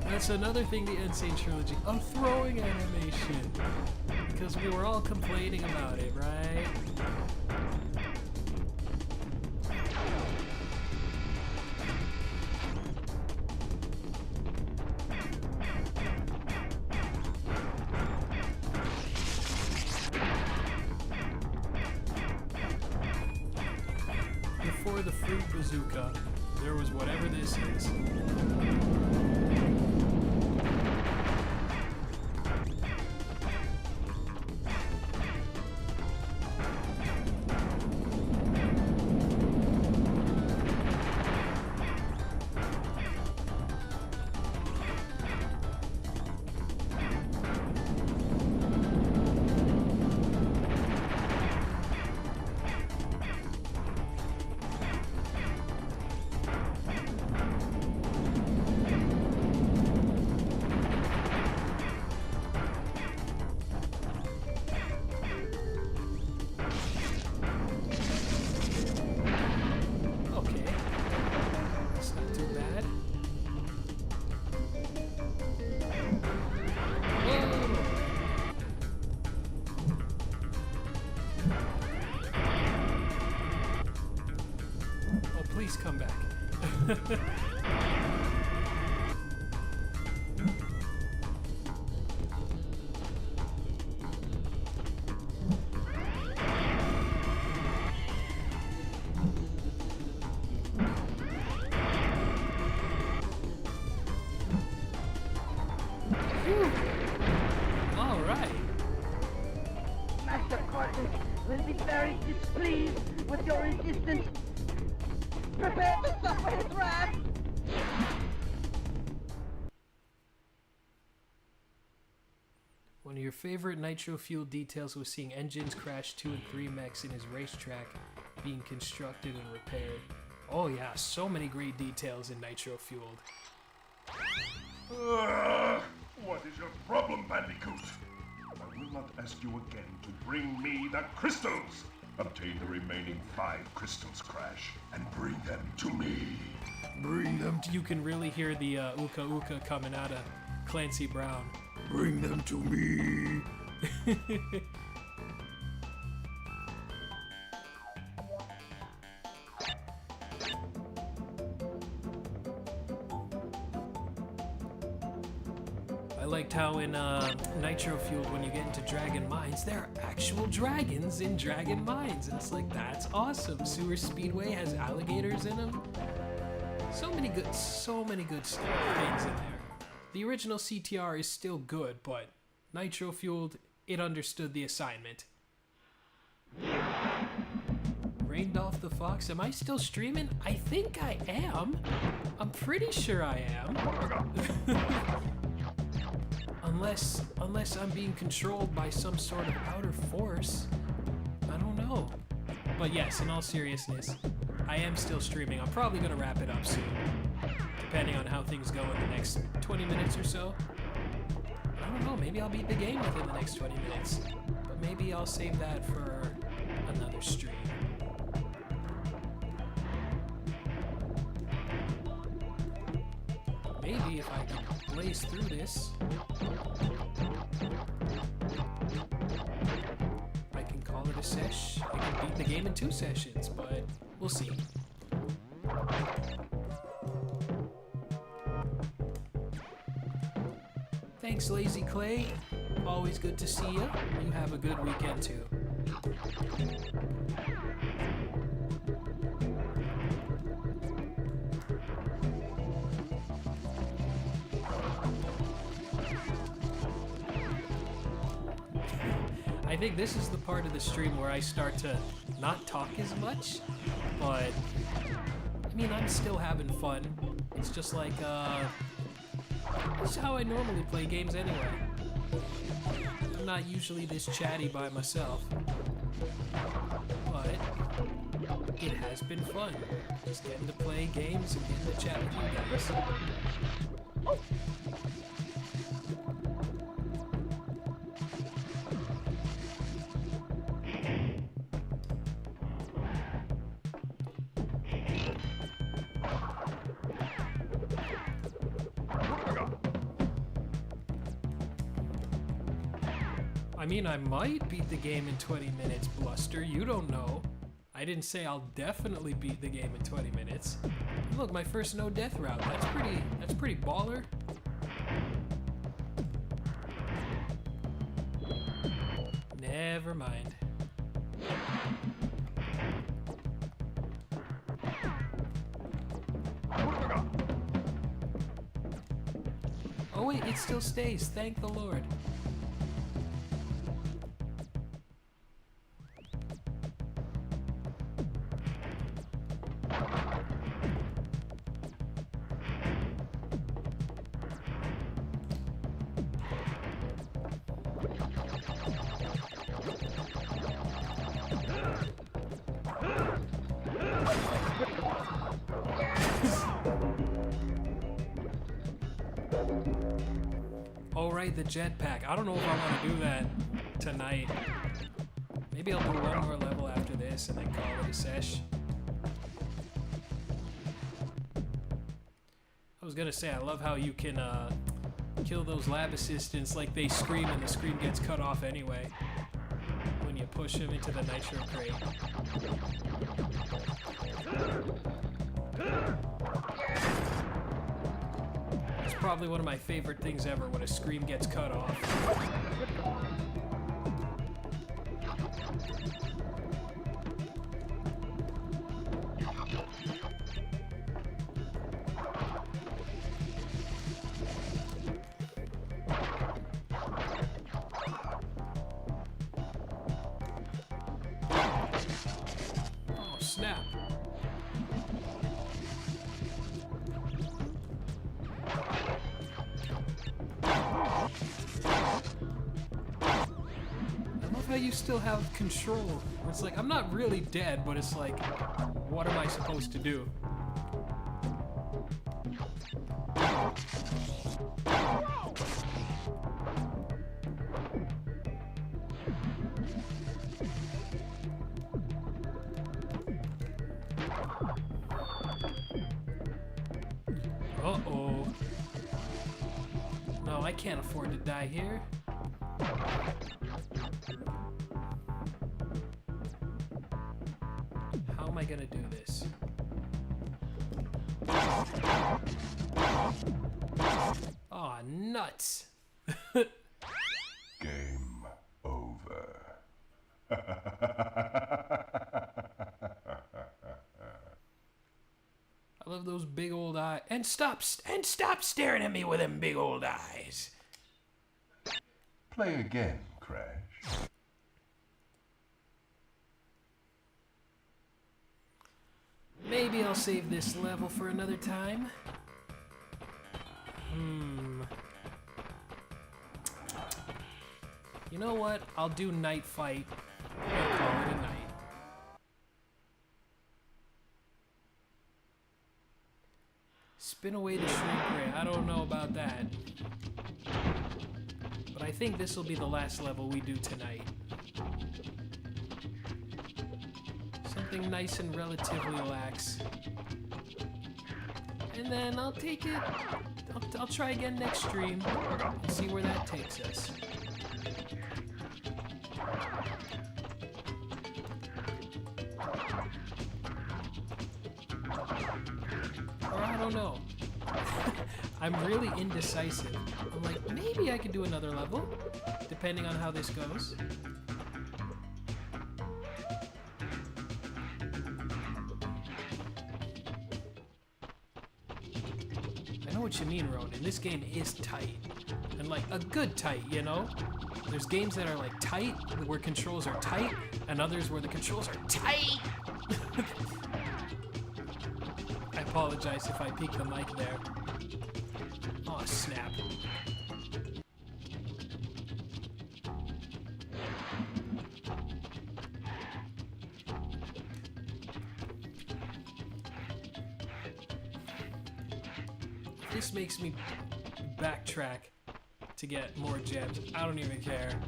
That's another thing, the Insane Trilogy. A throwing animation. Because we were all complaining about it, right? Before the fruit bazooka, there was whatever this is. Please come back. All right. Master Cortex will be very displeased with your resistance. Prepare to suffer his wrath! One of your favorite nitro-fueled details was seeing engines crash 2 and 3 mechs in his racetrack being constructed and repaired. Oh yeah, so many great details in nitro-fueled. What is your problem, Bandicoot? I will not ask you again to bring me the crystals! Obtain the remaining 5 crystals, Crash, and bring them to me. Bring them to— You can really hear the Uka Uka coming out of Clancy Brown. Bring them to me. I liked how in Nitro Fueled, when you get into Dragon Mines, there are actual dragons in Dragon Mines, and it's like, that's awesome. Sewer Speedway has alligators in them. So many good things in there. The original CTR is still good, but Nitro Fueled, it understood the assignment. Raindolph the Fox, am I still streaming? I think I am. I'm pretty sure I am. Unless I'm being controlled by some sort of outer force. I don't know. But yes, in all seriousness, I am still streaming. I'm probably gonna wrap it up soon, depending on how things go in the next 20 minutes or so. I don't know, maybe I'll beat the game within the next 20 minutes. But maybe I'll save that for another stream. Maybe if I can blaze through this, I can call it it a sesh. I can beat the game in 2 sessions, but we'll see. Thanks, Lazy Clay. Always good to see you. You have a good weekend too. I think this is the part of the stream where I start to not talk as much, but I mean, I'm still having fun. It's just like, it's how I normally play games anyway. I'm not usually this chatty by myself, but it has been fun. Just getting to play games and getting to chat with you guys. I mean, I might beat the game in 20 minutes, Bluster. You don't know. I didn't say I'll definitely beat the game in 20 minutes. Look, my first no-death route. That's pretty baller. Never mind. Oh wait, it still stays. Thank the Lord. Oh right, the jetpack. I don't know if I want to do that tonight. Maybe I'll do one more level after this and then call it a sesh. I was gonna say, I love how you can kill those lab assistants like they scream and the screen gets cut off anyway when you push them into the nitro crate. It's probably one of my favorite things ever when a screen gets cut off. Oh, snap. How you still have control. It's like, I'm not really dead, but it's like, what am I supposed to do? Uh-oh. No, I can't afford to die here. How am I gonna do this? Aw, nuts! Game over. I love those big old eyes. And stop staring at me with them big old eyes. Play again, Crash. Maybe I'll save this level for another time. You know what? I'll do Night Fight and call it a night. Spin away the shrink ray. I don't know about that. But I think this will be the last level we do tonight. Something nice and relatively lax. And then I'll take it. I'll try again next stream and see where that takes us. don't know. I'm really indecisive. I'm like, maybe I could do another level, depending on how this goes. I know what you mean, Ronan. This game is tight. And like, a good tight, you know? There's games that are like tight, where controls are tight, and others where the controls are tight! I apologize if I peeked the mic there. Aw, snap. This makes me backtrack to get more gems. I don't even care.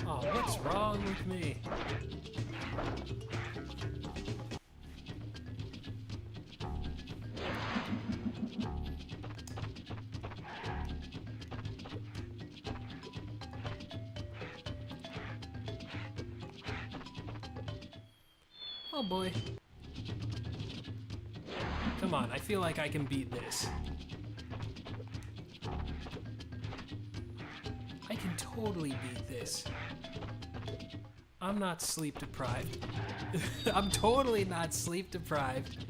Oh, what's wrong with me? Oh boy. Come on, I feel like I can beat this. I can totally beat this. I'm not sleep deprived. I'm totally not sleep deprived.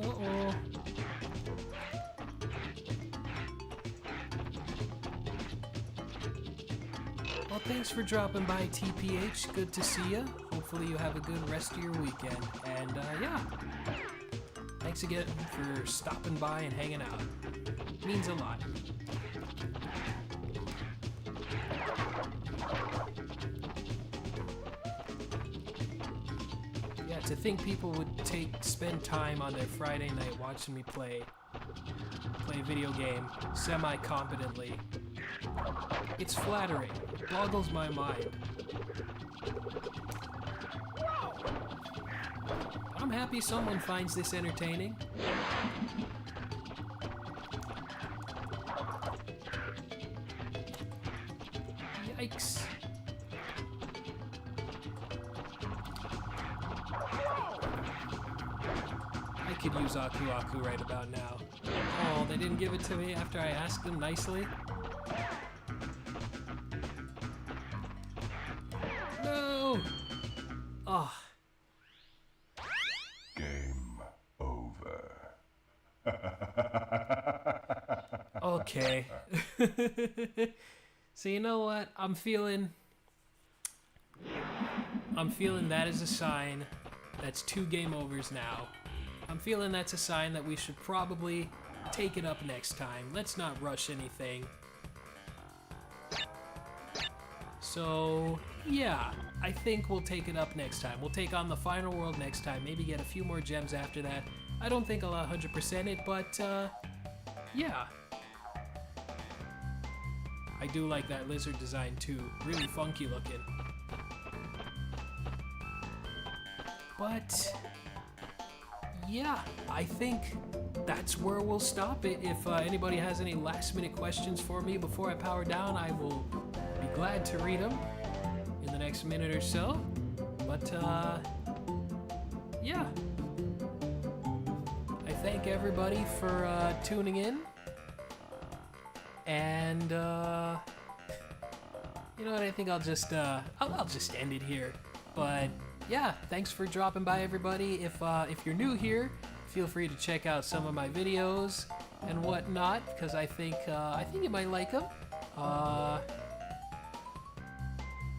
Uh-oh. Well, thanks for dropping by, TPH. Good to see you. Hopefully you have a good rest of your weekend. And, yeah. Thanks again for stopping by and hanging out. Means a lot. Yeah, to think people would spend time on their Friday night watching me play a video game semi-competently. It's flattering. It boggles my mind. I'm happy someone finds this entertaining. Yikes. I could use Aku Aku right about now. Oh, they didn't give it to me after I asked them nicely? No! Oh. Game over. Okay. So you know what? I'm feeling that is a sign that's 2 game overs now. I'm feeling that's a sign that we should probably take it up next time. Let's not rush anything. So, yeah, I think we'll take it up next time. We'll take on the final world next time, maybe get a few more gems after that. I don't think I'll 100% it, but, yeah. I do like that lizard design too. Really funky looking. But yeah, I think that's where we'll stop it. If anybody has any last minute questions for me before I power down, I will be glad to read them in the next minute or so. But yeah, I thank everybody for tuning in. And you know what? I think I'll just end it here. But yeah, thanks for dropping by, everybody. If you're new here, feel free to check out some of my videos and whatnot, because I think you might like them.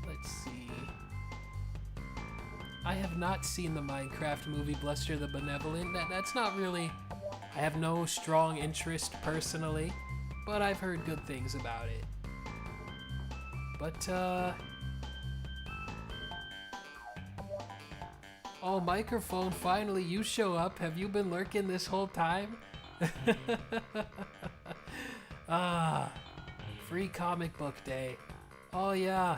Let's see. I have not seen the Minecraft movie Bluster the Benevolent. That's not really I have no strong interest personally, but I've heard good things about it. But, oh, microphone, finally you show up. Have you been lurking this whole time? Ah, free comic book day. Oh yeah,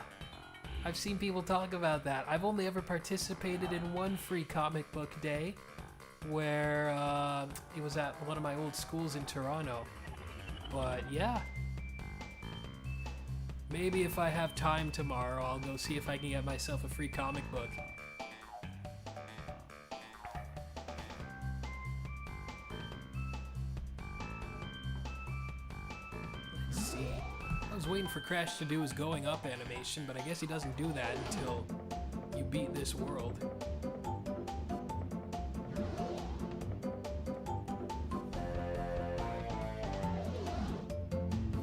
I've seen people talk about that. I've only ever participated in one free comic book day, where it was at one of my old schools in Toronto. But yeah, maybe if I have time tomorrow, I'll go see if I can get myself a free comic book. Let's see. I was waiting for Crash to do his going up animation, but I guess he doesn't do that until you beat this world.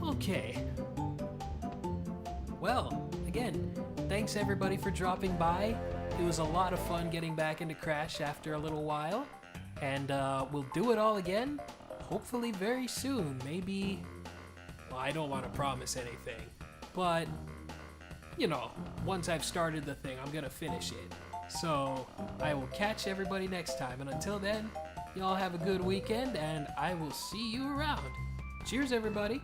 Okay. Well, again, thanks everybody for dropping by. It was a lot of fun getting back into Crash after a little while. And we'll do it all again, hopefully very soon. Maybe, well, I don't want to promise anything. But, you know, once I've started the thing, I'm gonna finish it. So, I will catch everybody next time. And until then, y'all have a good weekend, and I will see you around. Cheers, everybody.